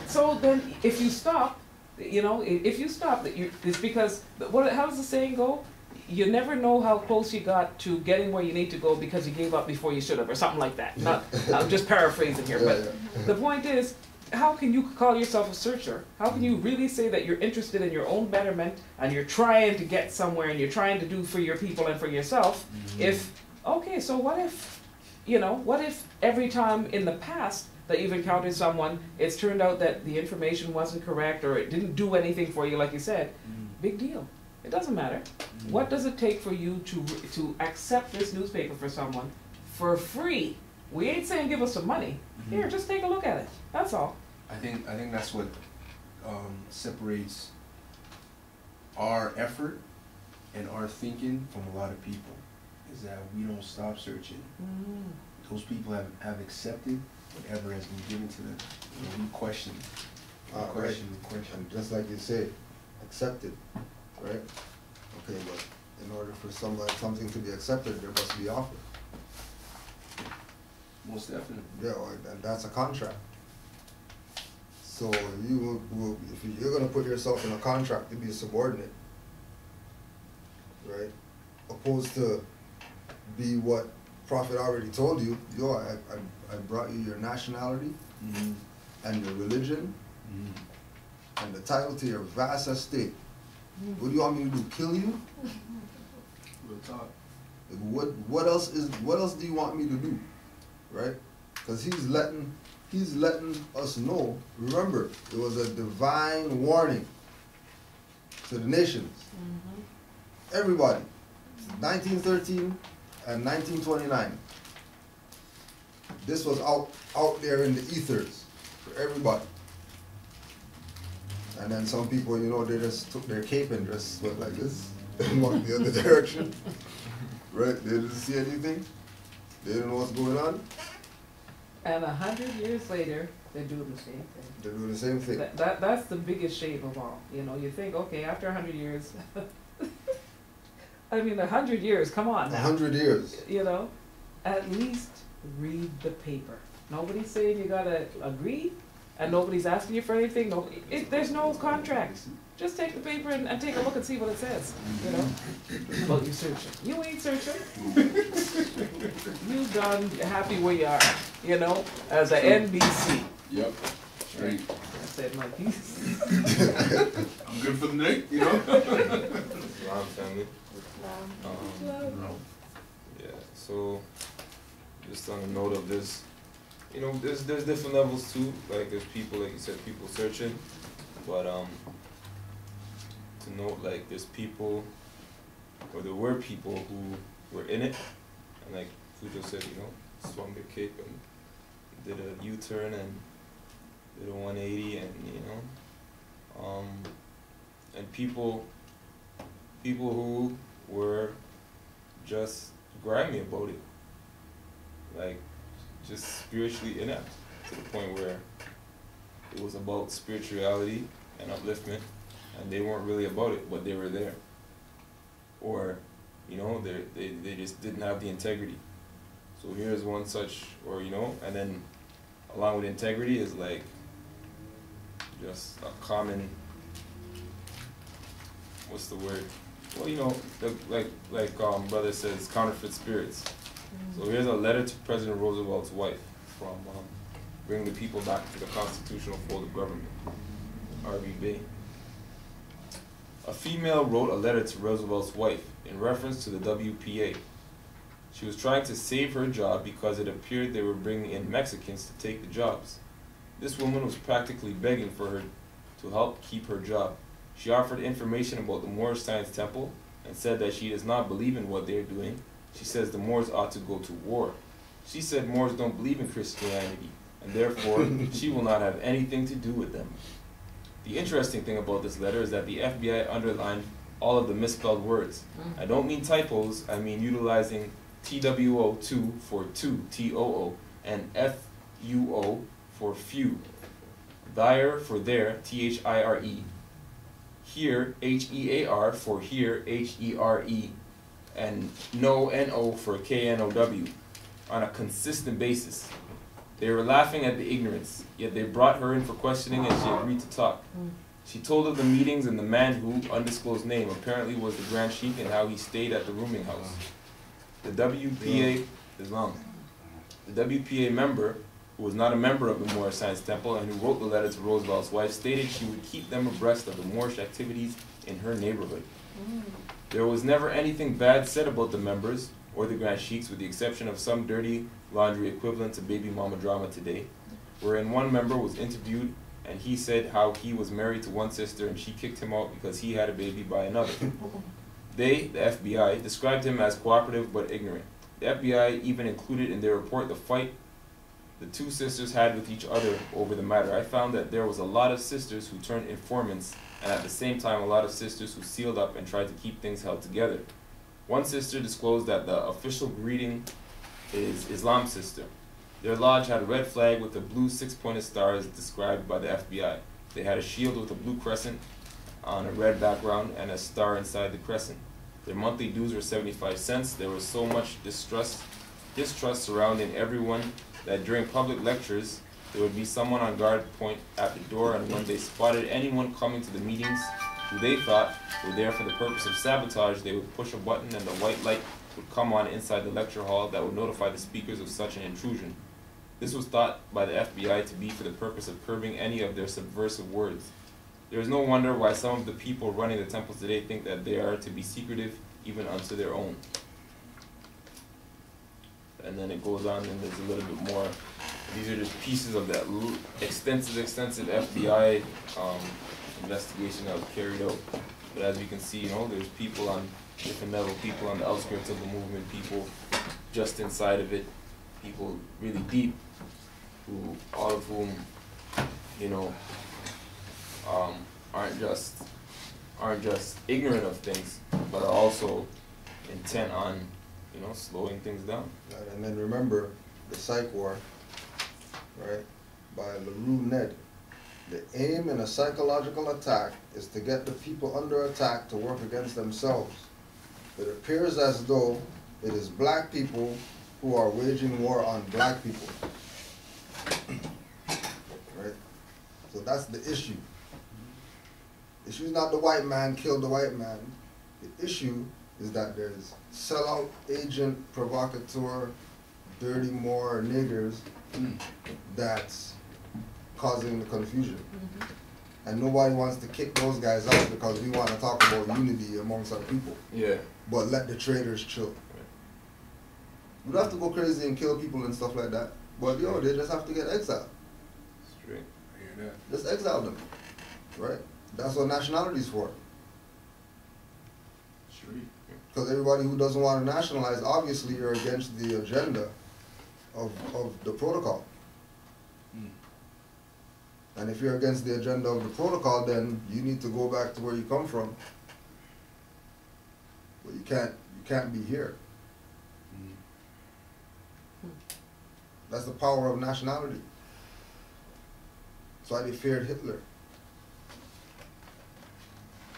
So then, if you stop, you know, if you stop, it's because, how does the saying go? You never know how close you got to getting where you need to go because you gave up before you should have, or something like that. Not, I'm just paraphrasing here, but the point is, how can you call yourself a searcher? How can you really say that you're interested in your own betterment and you're trying to get somewhere and you're trying to do for your people and for yourself if, okay, so what if, you know, what if every time in the past that you've encountered someone, it's turned out that the information wasn't correct or it didn't do anything for you like you said? Big deal. It doesn't matter. What does it take for you to accept this newspaper for someone for free? We ain't saying give us some money. Here, just take a look at it. That's all. I think that's what separates our effort and our thinking from a lot of people, is that we don't stop searching. Those people have accepted whatever has been given to them. You know, we question. And just like you say, accepted, right? Okay, but in order for something to be accepted, there must be offer. Most definitely. Yeah, and that's a contract. So if you're going to put yourself in a contract to be a subordinate, right? Opposed to be what Prophet already told you, I brought you your nationality and your religion and the title to your vast estate. What do you want me to do? Kill you? Real talk. What else do you want me to do? Right? Because he's letting us know. Remember, it was a divine warning to the nations. Everybody. 1913 and 1929. This was out there in the ethers for everybody. And then some people, you know, they just took their cape and just went like this and walked the other direction. Right? They didn't see anything. They didn't know what's going on. And 100 years later, they're doing the same thing. They're doing the same thing. That's the biggest shame of all. You know, you think, okay, after 100 years, I mean, 100 years, come on now. 100 years. You know, at least read the paper. Nobody's saying you gotta agree, and nobody's asking you for anything. There's no contract. Just take the paper and take a look and see what it says. You know, well, you searching. You ain't searching. You done happy where you are. You know, as a NBC. Yep. Straight. I said my piece. I'm good for the night, you know? Islam family. Yeah, so just on a note of this, you know, there's different levels too. Like there's people, like you said, people searching, but to note, like there's people, or there were people who were in it, and like Fujo said, you know, swung their cape and did a U-turn and did a 180, and you know, and people who were just grimy about it, like just spiritually inept, to the point where it was about spirituality and upliftment, and they weren't really about it, but they were there. Or, you know, they just didn't have the integrity. So here's one such, or you know, and then along with integrity is like just a common, what's the word? Well, you know, like brother says, counterfeit spirits. So here's a letter to President Roosevelt's wife from Bring the People Back to the Constitutional Fold of Government, RBB. A female wrote a letter to Roosevelt's wife in reference to the WPA. She was trying to save her job because it appeared they were bringing in Mexicans to take the jobs. This woman was practically begging for her to help keep her job. She offered information about the Moorish Science Temple and said that she does not believe in what they are doing. She says the Moors ought to go to war. She said Moors don't believe in Christianity and therefore she will not have anything to do with them. The interesting thing about this letter is that the FBI underlined all of the misspelled words. I don't mean typos, I mean utilizing TWO2 for two, TOO, and FUO for few, there for there, THIRE, here, HEAR for here, HERE, and NO for KNOW, on a consistent basis. They were laughing at the ignorance, yet they brought her in for questioning and she agreed to talk. She told of the meetings and the man who, undisclosed name, apparently was the Grand Sheikh and how he stayed at the rooming house. The WPA is long. The WPA member, who was not a member of the Moorish Science Temple and who wrote the letter to Roosevelt's wife, stated she would keep them abreast of the Moorish activities in her neighborhood. There was never anything bad said about the members or the Grand Sheiks, with the exception of some dirty laundry equivalent to baby mama drama today, wherein one member was interviewed and he said how he was married to one sister and she kicked him out because he had a baby by another. They, the FBI, described him as cooperative but ignorant. The FBI even included in their report the fight the two sisters had with each other over the matter. I found that there was a lot of sisters who turned informants and at the same time a lot of sisters who sealed up and tried to keep things held together. One sister disclosed that the official greeting is Islam's sister. Their lodge had a red flag with a blue six-pointed star as described by the FBI. They had a shield with a blue crescent on a red background and a star inside the crescent. Their monthly dues were 75 cents. There was so much distrust surrounding everyone that during public lectures there would be someone on guard point at the door, and when they spotted anyone coming to the meetings who they thought were there for the purpose of sabotage, they would push a button and the white light would come on inside the lecture hall that would notify the speakers of such an intrusion. This was thought by the FBI to be for the purpose of curbing any of their subversive words. There is no wonder why some of the people running the temples today think that they are to be secretive even unto their own. And then it goes on and there's a little bit more. These are just pieces of that extensive FBI investigation that was carried out. But as you can see, you know, there's people on different level, people on the outskirts of the movement, people just inside of it, people really deep, who all of whom, you know, aren't just ignorant of things, but are also intent on, you know, slowing things down. Right, and then remember the psych war, right, by Rulenet. The aim in a psychological attack is to get the people under attack to work against themselves. It appears as though it is black people who are waging war on black people. Right? So that's the issue. The issue is not the white man killed the white man. The issue is that there's sellout, agent, provocateur, dirty Moor niggers that's causing the confusion. And nobody wants to kick those guys out because we want to talk about unity amongst our people. Yeah. But let the traitors chill. We don't have to go crazy and kill people and stuff like that. But yo, they just have to get exiled. Straight. I hear that. Just exile them. Right? That's what nationality is for. Straight. Because everybody who doesn't want to nationalize, obviously you're against the agenda of the protocol. And if you're against the agenda of the protocol, then you need to go back to where you come from. But you can't be here. That's the power of nationality. That's why they feared Hitler.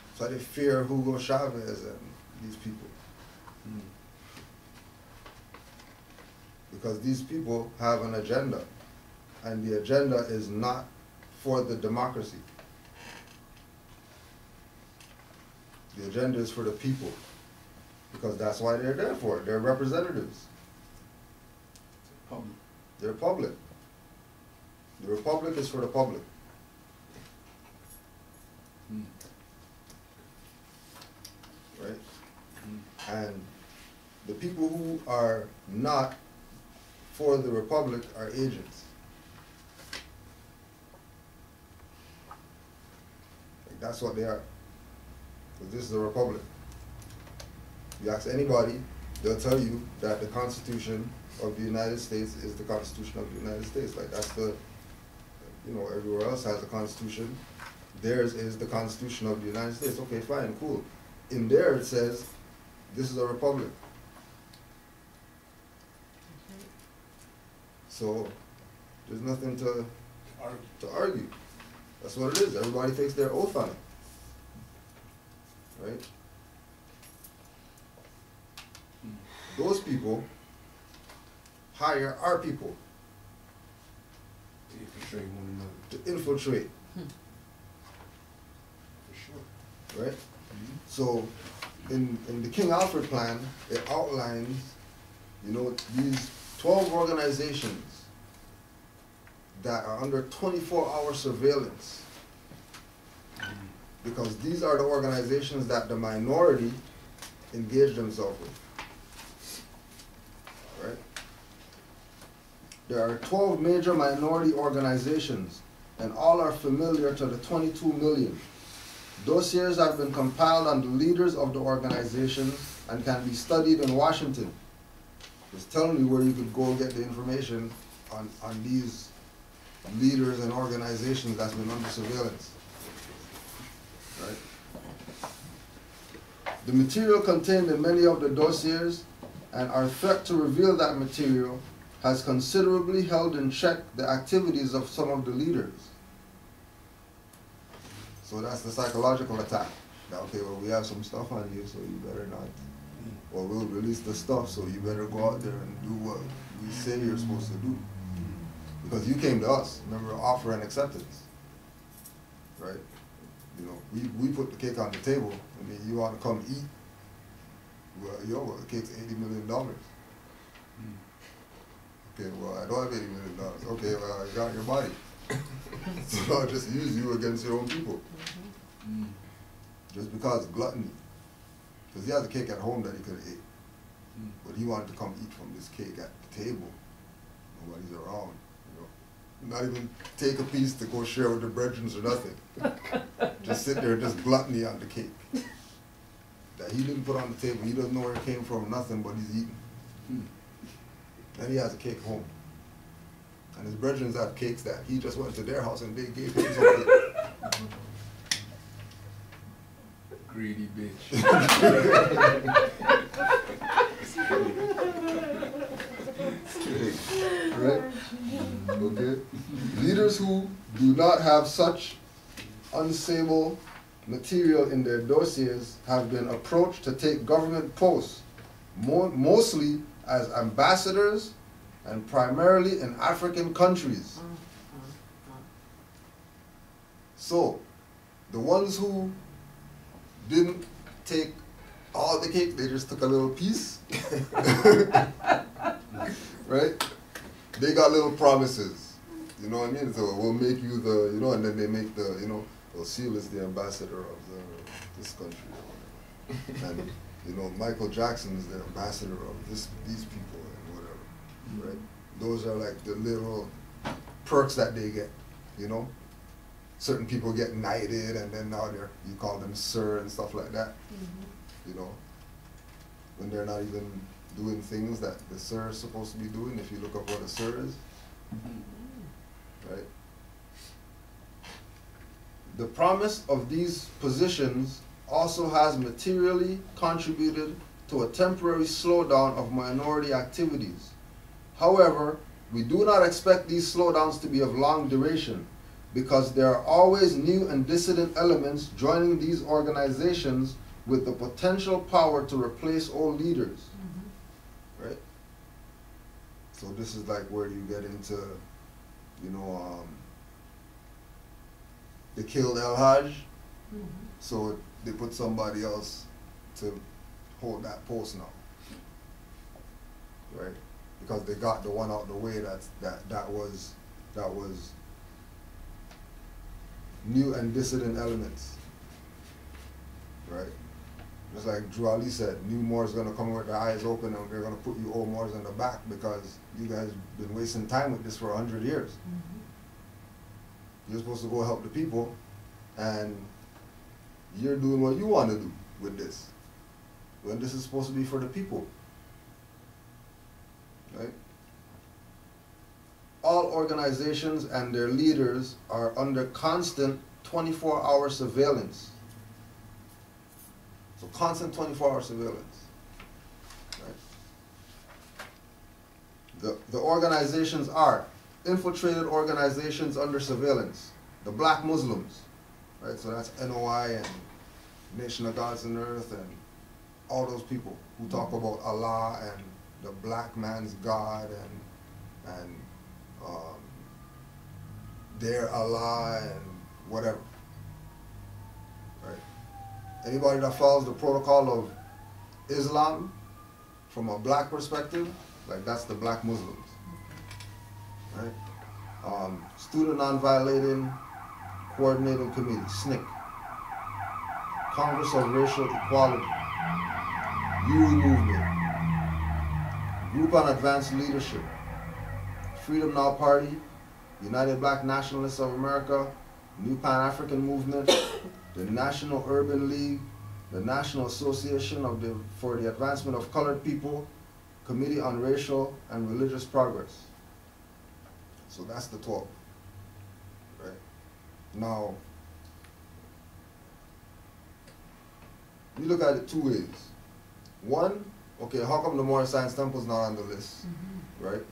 That's why they fear Hugo Chavez and these people. Because these people have an agenda. And the agenda is not for the democracy. The agenda is for the people. Because that's why they're there for it. They're representatives. Public. They're public. The republic is for the public. Right? And the people who are not for the republic are agents. Like, that's what they are. Because this is a republic. You ask anybody they'll tell you that the Constitution of the United States is the Constitution of the United States. Like that's the, you know, everywhere else has a Constitution. Theirs is the Constitution of the United States. Okay, fine, cool. In there it says, this is a republic. So, there's nothing to argue. That's what it is. Everybody takes their oath on it. Right? Those people hire our people To infiltrate one another. to infiltrate, For sure. right? So, in the King Alfred plan, it outlines, you know, these 12 organizations that are under 24-hour surveillance. Because these are the organizations that the minority engage themselves with. Right? There are 12 major minority organizations, and all are familiar to the 22 million. Dossiers have been compiled on the leaders of the organizations and can be studied in Washington. It's telling you where you could go get the information on these leaders and organizations that's been under surveillance. Right? The material contained in many of the dossiers and our threat to reveal that material has considerably held in check the activities of some of the leaders. So that's the psychological attack. Now, okay, well, we have some stuff on you, so you better not. Or we'll release the stuff, so you better go out there and do what we say you're supposed to do. Because you came to us, remember, offer and acceptance. Right? You know, we put the cake on the table. I mean, you want to come eat? Well, well, the cake's $80 million. Okay, well, I don't have $80 million. Okay, well, I got your body. So I'll just use you against your own people. Just because of gluttony. Because he has a cake at home that he could have ate. But he wanted to come eat from this cake at the table. Nobody's around. You know? Not even take a piece to go share with the brethren or nothing. Just sit there, just gluttony on the cake. That he didn't put on the table. He doesn't know where it came from, nothing, but he's eating. Then he has a cake home. And his brethren have cakes that he just went to their house and they gave him some cake. Greedy bitch. Right? Okay? Leaders who do not have such unsable material in their dossiers have been approached to take government posts, mostly as ambassadors and primarily in African countries. So, the ones who didn't take all the cake, they just took a little piece. Right? They got little promises. You know what I mean? So we'll make you the, you know, and then they make the, you know, well, Seal is the ambassador of this country or whatever. And, you know, Michael Jackson is the ambassador of these people and whatever. Right? Those are like the little perks that they get, you know? Certain people get knighted and then now you call them sir and stuff like that. You know? When they're not even doing things that the sir is supposed to be doing, if you look up what a sir is. Right? The promise of these positions also has materially contributed to a temporary slowdown of minority activities. However, we do not expect these slowdowns to be of long duration because there are always new and dissident elements joining these organizations with the potential power to replace old leaders. Right? So this is like where you get into, you know, they killed El Hajj, so they put somebody else to hold that post now. Right? Because they got the one out the way that was new and dissident elements. Right? Just like Drew Ali said, new Moors gonna come with their eyes open and they're gonna put you old Moors in the back because you guys been wasting time with this for 100 years. You're supposed to go help the people and you're doing what you want to do with this. When this is supposed to be for the people. right? All organizations and their leaders are under constant 24-hour surveillance. So constant 24-hour surveillance. Right? The organizations are infiltrated organizations under surveillance. The Black Muslims, right? So that's NOI and Nation of Gods and Earth and all those people who talk about Allah and the black man's God and their Allah and whatever. Right? Anybody that follows the protocol of Islam from a black perspective, like that's the Black Muslims. Right? Student Non-Violating Coordinating Committee, SNCC. Congress of Racial Equality, URI Movement, Group on Advanced Leadership, Freedom Now Party, United Black Nationalists of America, New Pan-African Movement, the National Urban League, the National Association for the Advancement of Colored People, Committee on Racial and Religious Progress. So that's the 12. Right? Now, we look at it two ways. One, okay, how come the Moorish Science Temple is not on the list, right?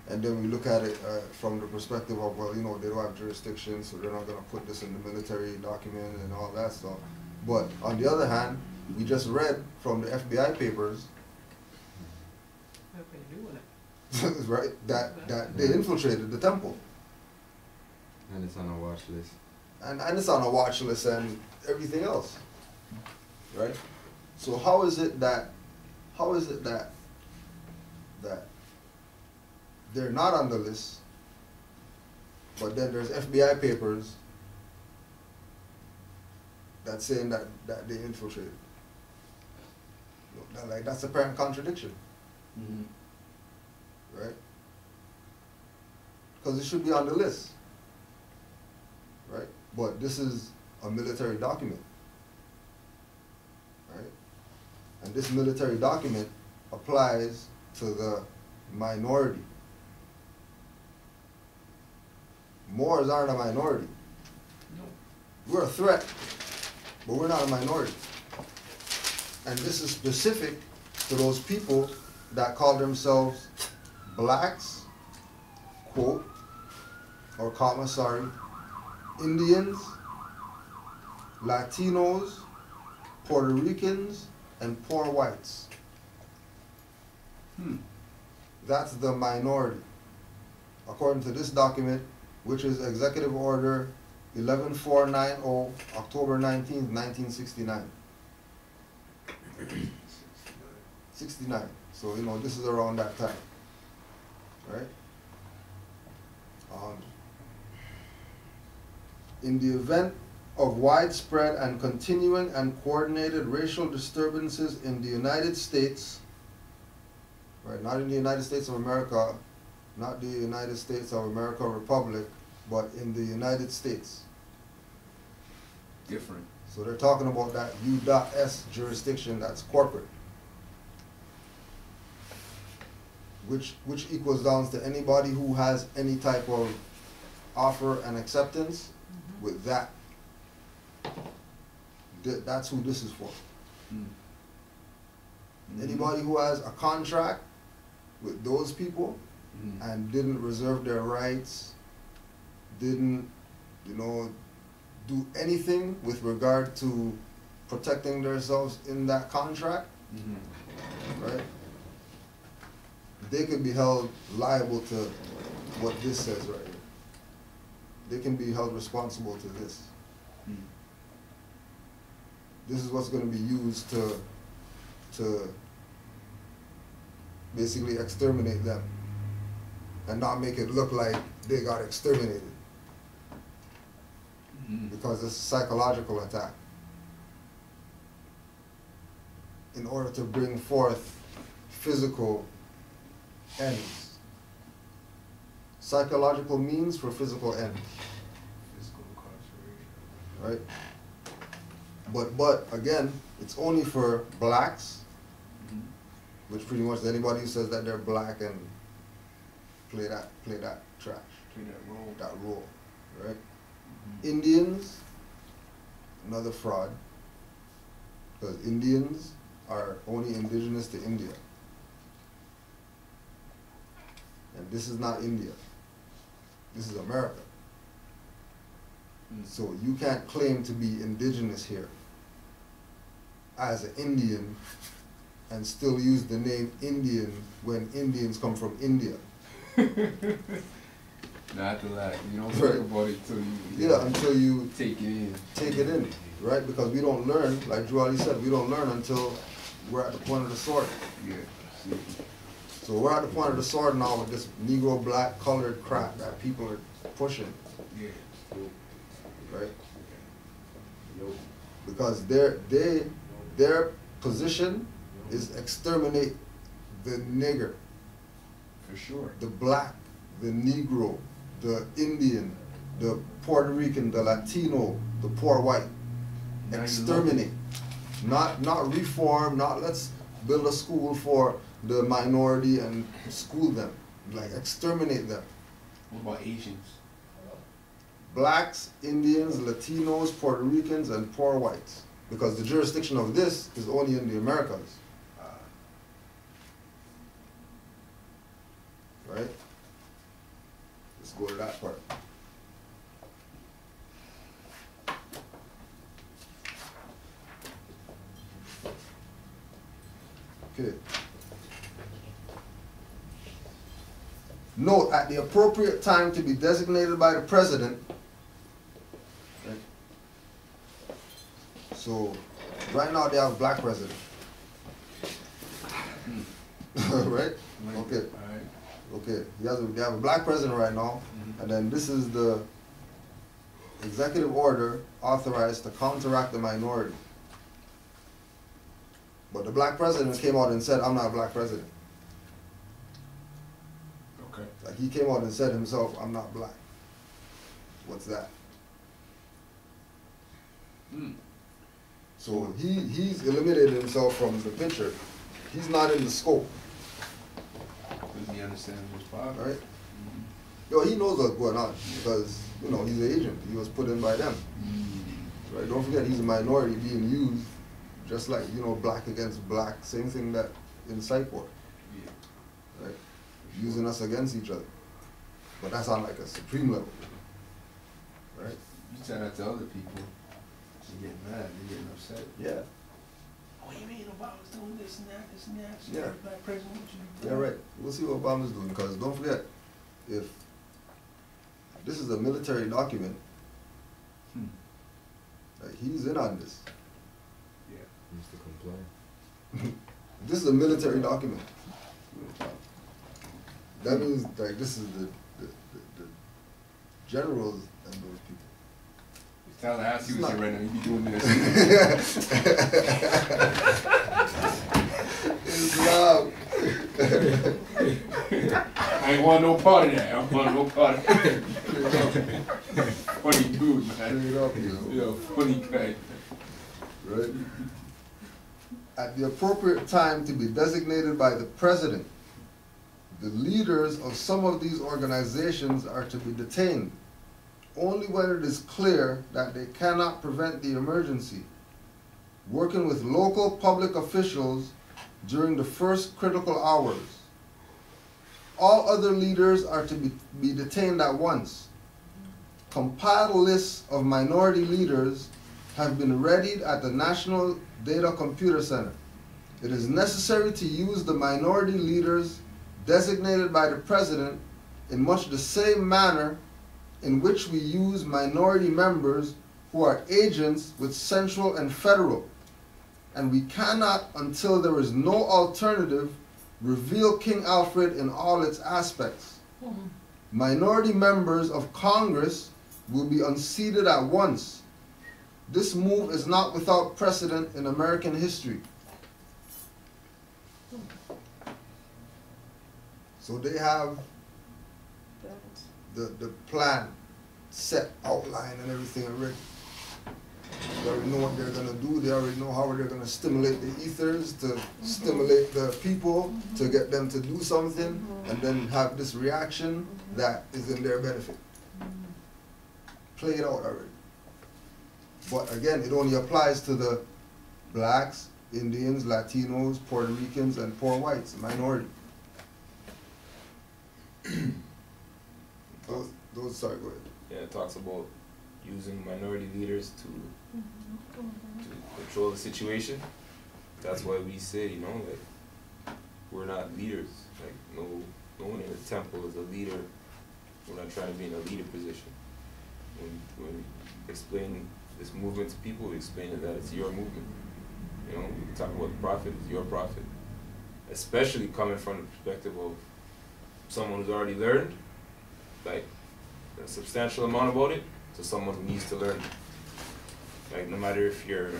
And then we look at it from the perspective of, well, you know, they don't have jurisdiction, so they're not going to put this in the military document and all that stuff. But on the other hand, we just read from the FBI papers, right, that they infiltrated the temple. And it's on a watch list. And it's on a watch list and everything else, right? So how is it that they're not on the list, but then there's FBI papers that's saying that they infiltrated? Like, that's apparent contradiction, right? Because it should be on the list, right? But this is a military document, right? And this military document applies to the minority. Moors aren't a minority. No. We're a threat, but we're not a minority. And this is specific to those people that call themselves blacks, quote, or comma, sorry, Indians, Latinos, Puerto Ricans, and poor whites. That's the minority, according to this document, which is Executive Order 11490, October 19th, 1969. 69. So, you know, this is around that time, right? In the event of widespread and continuing and coordinated racial disturbances in the United States, right, not in the United States of America, not the United States of America Republic, but in the United States. Different. So they're talking about that U.S. jurisdiction that's corporate, which equals down to anybody who has any type of offer and acceptance with that. That's who this is for. Anybody who has a contract with those people and didn't reserve their rights, didn't, you know, do anything with regard to protecting themselves in that contract, right? They could be held liable to what this says right here. They can be held responsible to this. This is what's going to be used to basically exterminate them and not make it look like they got exterminated. Because it's a psychological attack. In order to bring forth physical ends. Psychological means for physical ends. Physical incarceration. Right? But again, it's only for blacks, which pretty much anybody who says that they're black and play that trash, Play that role. that role, right? Mhm. Indians, another fraud, because Indians are only indigenous to India. And this is not India. This is America. Mm. So you can't claim to be indigenous here as an Indian and still use the name Indian when Indians come from India. Not to lie, you don't Right. think about it till you Yeah, until you take it in. take it in, right? Because we don't learn, like Drew Ali said, we don't learn until we're at the point of the sword. Yeah. See? So we're at the point of the sword now with this Negro black colored crap that people are pushing, Yeah. right? Because their position is exterminate the nigger, For sure. the black, the Negro, the Indian, the Puerto Rican, the Latino, the poor white. Now you Exterminate. Not reform, not let's build a school for the minority and school them. Like exterminate them. What about Asians? Blacks, Indians, Latinos, Puerto Ricans, and poor whites. Because the jurisdiction of this is only in the Americas. Right? Let's go to that part. Okay. Note, at the appropriate time to be designated by the president. Right? So, right now they have a black president. Right? Okay. Alright. Okay. They have a black president right now, Mhm. and then this is the executive order authorized to counteract the minority. But the black president came out and said, I'm not a black president. Okay. Like he came out and said himself, I'm not black. What's that? Mm. So he's eliminated himself from the picture. He's not in the scope, Does he understand his power? right? Mhm. Yo, he knows what's going on because, you know, he's an agent. He was put in by them, right? Don't forget, he's a minority being used just like, you know, black against black. Same thing that in psych ward, Yeah. right? Using us against each other. But that's on like a supreme level, right? You tell that to other people, they get mad, they get upset. Yeah. Oh, you mean Obama's doing this and that, this and that? So Yeah. Black president, what you Yeah, right. We'll see what Obama's doing, because don't forget, if this is a military document, Hmm. like, he's in on this. Yeah. Needs to comply. This is a military document. Real talk. That means, like, this is the generals and those people. If Tallahassee was It's here not- right now, you'd be doing this. It's loud. I ain't want no part of that. I don't want no part of that. Funny dude, man. Turn it up, yo. Yo, funny guy. Right? At the appropriate time to be designated by the president, the leaders of some of these organizations are to be detained only when it is clear that they cannot prevent the emergency, working with local public officials during the first critical hours. All other leaders are to be detained at once. Compiled lists of minority leaders have been readied at the National Data Computer Center. It is necessary to use the minority leaders designated by the president in much the same manner in which we use minority members who are agents with central and federal. And we cannot, until there is no alternative, reveal King Alfred in all its aspects. Minority members of Congress will be unseated at once. This move is not without precedent in American history. So they have the plan set, outline, and everything already. They already know what they're gonna do. They already know how they're gonna stimulate the ethers to stimulate the people to get them to do something, and then have this reaction that is in their benefit. Play it out already. But again, it only applies to the blacks, Indians, Latinos, Puerto Ricans, and poor whites, minority. Sorry, go ahead. Yeah, it talks about using minority leaders to control the situation. That's why we say, you know, like, we're not leaders. Like, no one in the temple is a leader. We're not trying to be in a leader position. When we explain this movement to people, we explain that it's your movement. You know, we talk about the prophet, it's your prophet. Especially coming from the perspective of someone who's already learned, like, a substantial amount about it, to someone who needs to learn. Like, no matter if you're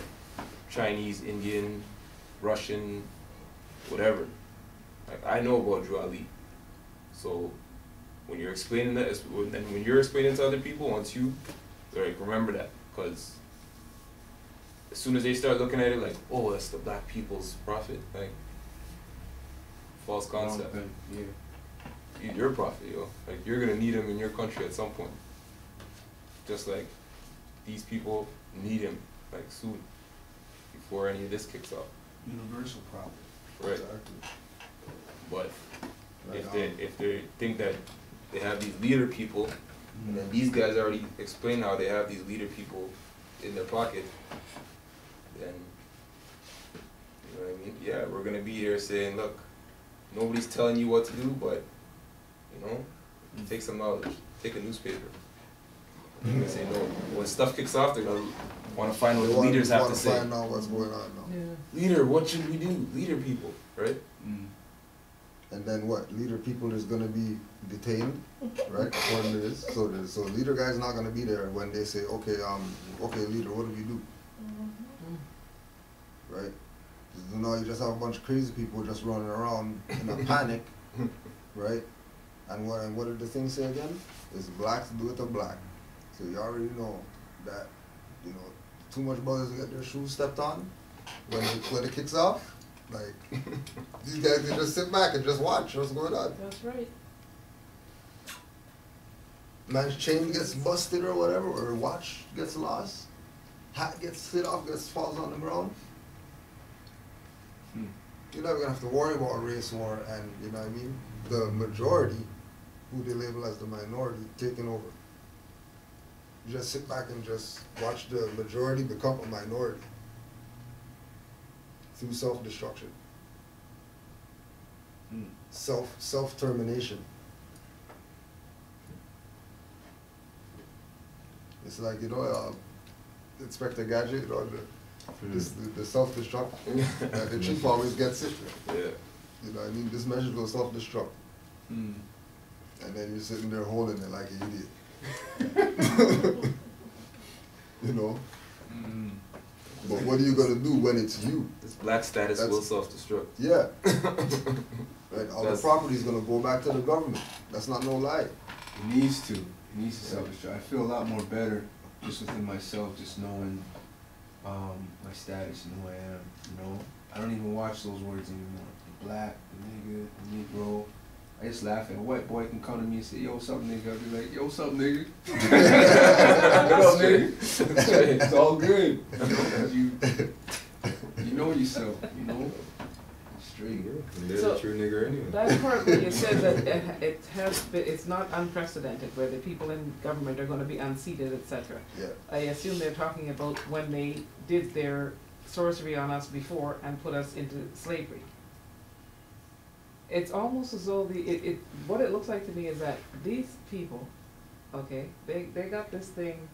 Chinese, Indian, Russian, whatever. Like, I know about Drew Ali. So when you're explaining that, and when you're explaining to other people, once you, like, remember that, because as soon as they start looking at it like, oh, that's the black people's prophet, like, false concept. Yeah. Your prophet, yo. Like, you're gonna need him in your country at some point. Just like these people need him, like, soon, before any of this kicks off. Universal prophet. Right. Exactly. But Right, if they think that they have these leader people, and then these guys already explain how they have these leader people in their pocket, then, you know what I mean? Yeah, we're gonna be here saying, look, nobody's telling you what to do, but, you know, take some knowledge, take a newspaper. They're gonna say no. When stuff kicks off, they're gonna want to find what They the leaders have to wanna say. find out what's going on now. Yeah. Leader, what should we do? Leader people, right? And then what? Leader people is gonna be detained, right? According to this. So leader guy's not gonna be there when they say, okay, leader, what do we do? Right? You know, you just have a bunch of crazy people just running around in a panic, right? And what did the thing say again? It's blacks do it to black. So you already know that, you know, too much brothers get their shoes stepped on when it kicks off. Like, these guys can just sit back and just watch what's going on. That's right. Man's chain gets busted or whatever, or watch gets lost, hat gets slid off, falls on the ground. You're never gonna have to worry about a race war and, you know what I mean, the majority, who they label as the minority, taking over. You just sit back and just watch the majority become a minority through self-destruction, self-termination. It's like, you know, Inspector Gadget, you know, the self-destruct. The chief always gets it. Yeah. You know what I mean? This measure will self-destruct. And then you're sitting there holding it like an idiot. You know? But what are you going to do when it's you? This black status will self-destruct. Yeah. Right? All the property is going to go back to the government. That's not no lie. It needs to. It needs to self-destruct. I feel a lot more better just within myself, just knowing my status and who I am, you know? I don't even watch those words anymore. The black, the nigga, the Negro. I just laugh at a white boy can come to me and say, yo, what's up, nigga? I'll be like, yo, what's up, nigga? What up, nigga? It's all good. You know yourself, you know? Straight. They're So, the true nigger anyway. That part where you said that it's not unprecedented, where the people in government are gonna be unseated, etc. Yeah. I assume they're talking about when they did their sorcery on us before and put us into slavery. It's almost as though what it looks like to me is that these people, okay, they got this thing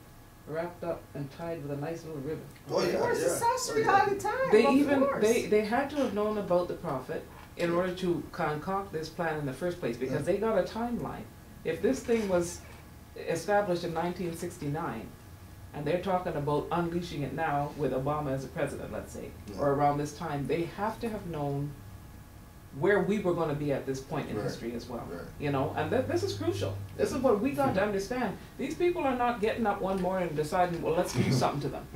wrapped up and tied with a nice little ribbon. Oh, yeah. Of course, it's sorcery Oh, yeah. all the time. They had to have known about the prophet in order to concoct this plan in the first place, because they got a timeline. If this thing was established in 1969, and they're talking about unleashing it now with Obama as a president, let's say, or around this time, they have to have known where we were gonna be at this point in Right. history as well. Right. You know, and this is crucial. This is what we got to understand. These people are not getting up one morning and deciding, well, let's do something to them.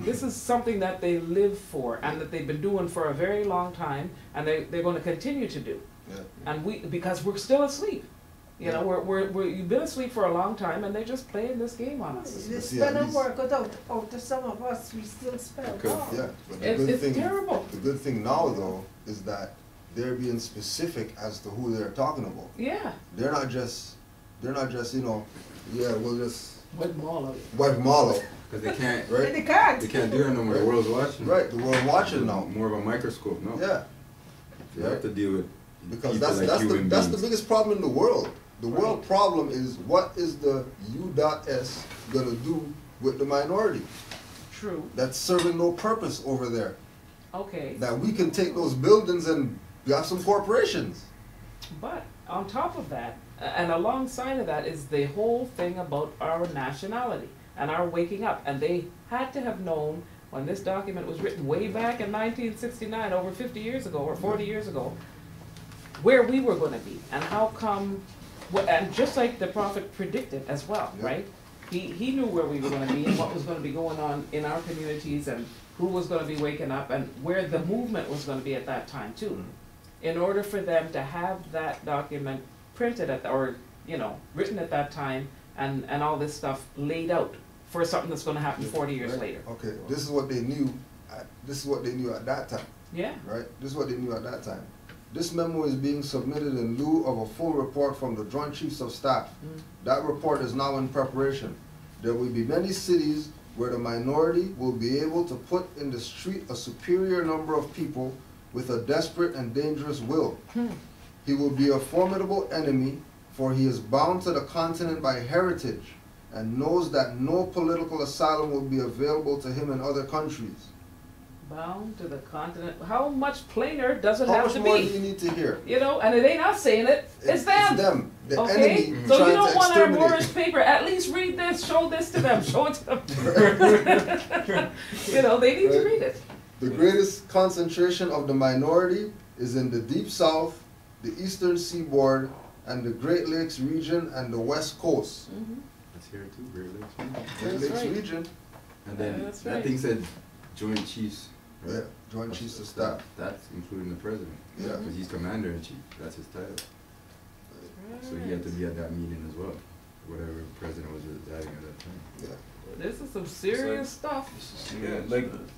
This is something that they live for and that they've been doing for a very long time, and they're gonna continue to do. Yeah. And because we're still asleep. You know, Yeah. you've been asleep for a long time, and they're just playing this game on us. They See, spend at and least- work it out to some of us, we still spend. Okay. Oh. Yeah, but the It's, good it's thing, terrible. the good thing now though, is that they're being specific as to who they're talking about. Yeah. They're not just, you know, yeah, we'll just Wipe them all out. wipe them all out, Because they can't, right? They can't. they can't do it no more. The world's watching. Right, the world watching now. More of a microscope, no? Yeah, You have to deal with because people like that's human the beings. biggest problem in the world. The world Right. problem is what is the U.S. gonna do with the minority True. that's serving no purpose over there? Okay. That we can take those buildings and have some corporations. But on top of that, and alongside of that, is the whole thing about our nationality and our waking up. And they had to have known when this document was written way back in 1969, over 50 years ago or 40 years ago, where we were going to be and how come. And just like the prophet predicted as well, Yeah. right? He knew where we were going to be and what was going to be going on in our communities and who was going to be waking up and where the movement was going to be at that time too. In order for them to have that document printed or written at that time and all this stuff laid out for something that's going to happen 40 years Right? later. Okay, this is what they knew. This is what they knew at that time, Yeah. right? This is what they knew at that time. This memo is being submitted in lieu of a full report from the Joint Chiefs of Staff. That report is now in preparation. There will be many cities where the minority will be able to put in the street a superior number of people with a desperate and dangerous will. He will be a formidable enemy, for he is bound to the continent by heritage and knows that no political asylum will be available to him in other countries. Bound to the continent. How much plainer does it How have much to more do be? you need to hear? And it ain't us saying it, it's them. It's them, the Okay, enemy so you trying don't to want our exterminate. Moorish paper, at least read this, show this to them, show it to them. They need to Right. read it. The greatest concentration of the minority is in the Deep South, the Eastern Seaboard, and the Great Lakes region and the West Coast. That's here too, Great Lakes. Region. Great That's Lakes right. region, And then That's that right. thing said Joint Chiefs. Right? yeah, Joint Chiefs of Staff, That's including the president. yeah. Because he's commander in chief. That's his title. So he had to be at that meeting as well. Whatever president was residing at that time. Yeah. This is some serious stuff. Yeah,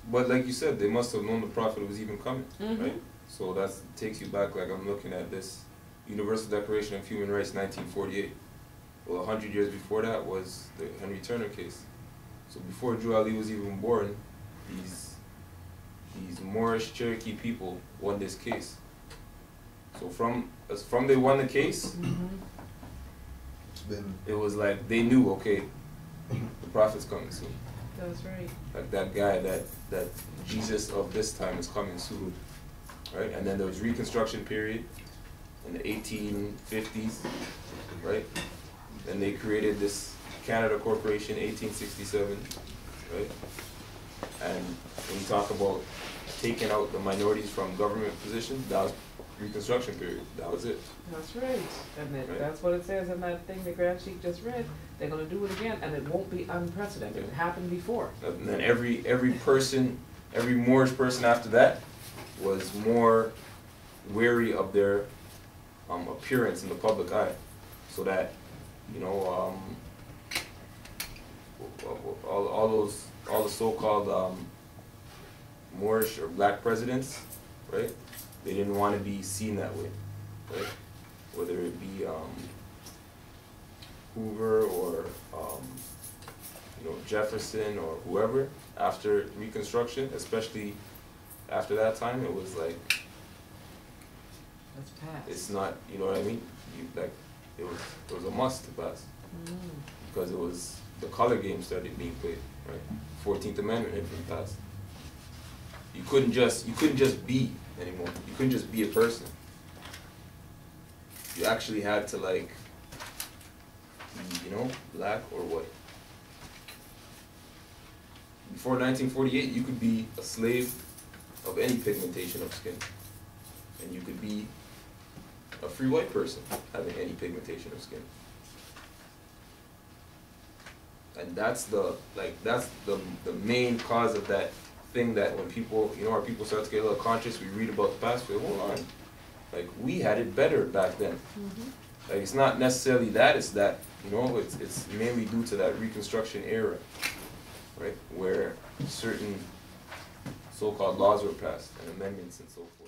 but like you said, they must have known the prophet was even coming, Mhm. right? So that takes you back, like I'm looking at this Universal Declaration of Human Rights, 1948. Well, 100 years before that was the Henry Turner case. So before Drew Ali was even born, these Moorish Cherokee people won this case. So from they won the case, It's been, it was like they knew, okay, the prophet's coming soon. That's right. Like that guy, that Jesus of this time is coming soon, right? And then there was Reconstruction period in the 1850s, right? Then they created this Canada Corporation, 1867, right? And when you talk about taking out the minorities from government positions, that was Reconstruction period. That was it. That's right. And Right. that's what it says in that thing the Grand Sheik just read. They're going to do it again, and it won't be unprecedented. It happened before. And then every person, every Moorish person after that was more wary of their appearance in the public eye, so that all the so-called Moorish or black presidents, right? They didn't want to be seen that way, right? Whether it be Hoover or Jefferson or whoever, after Reconstruction, especially after that time, it was like, That's past. it's not, you know what I mean? It was a must to pass, because it was, the color game started being played, right? 14th Amendment had been passed. You couldn't just be anymore. You couldn't just be a person. You actually had to be, black or white. Before 1948, you could be a slave of any pigmentation of skin. and you could be a free white person having any pigmentation of skin. And that's the main cause of that thing that when people, our people start to get a little conscious, we read about the past, we go, hold on, like we had it better back then. Like it's not necessarily that, it's that, it's mainly due to that Reconstruction era, right, where certain so-called laws were passed and amendments and so forth.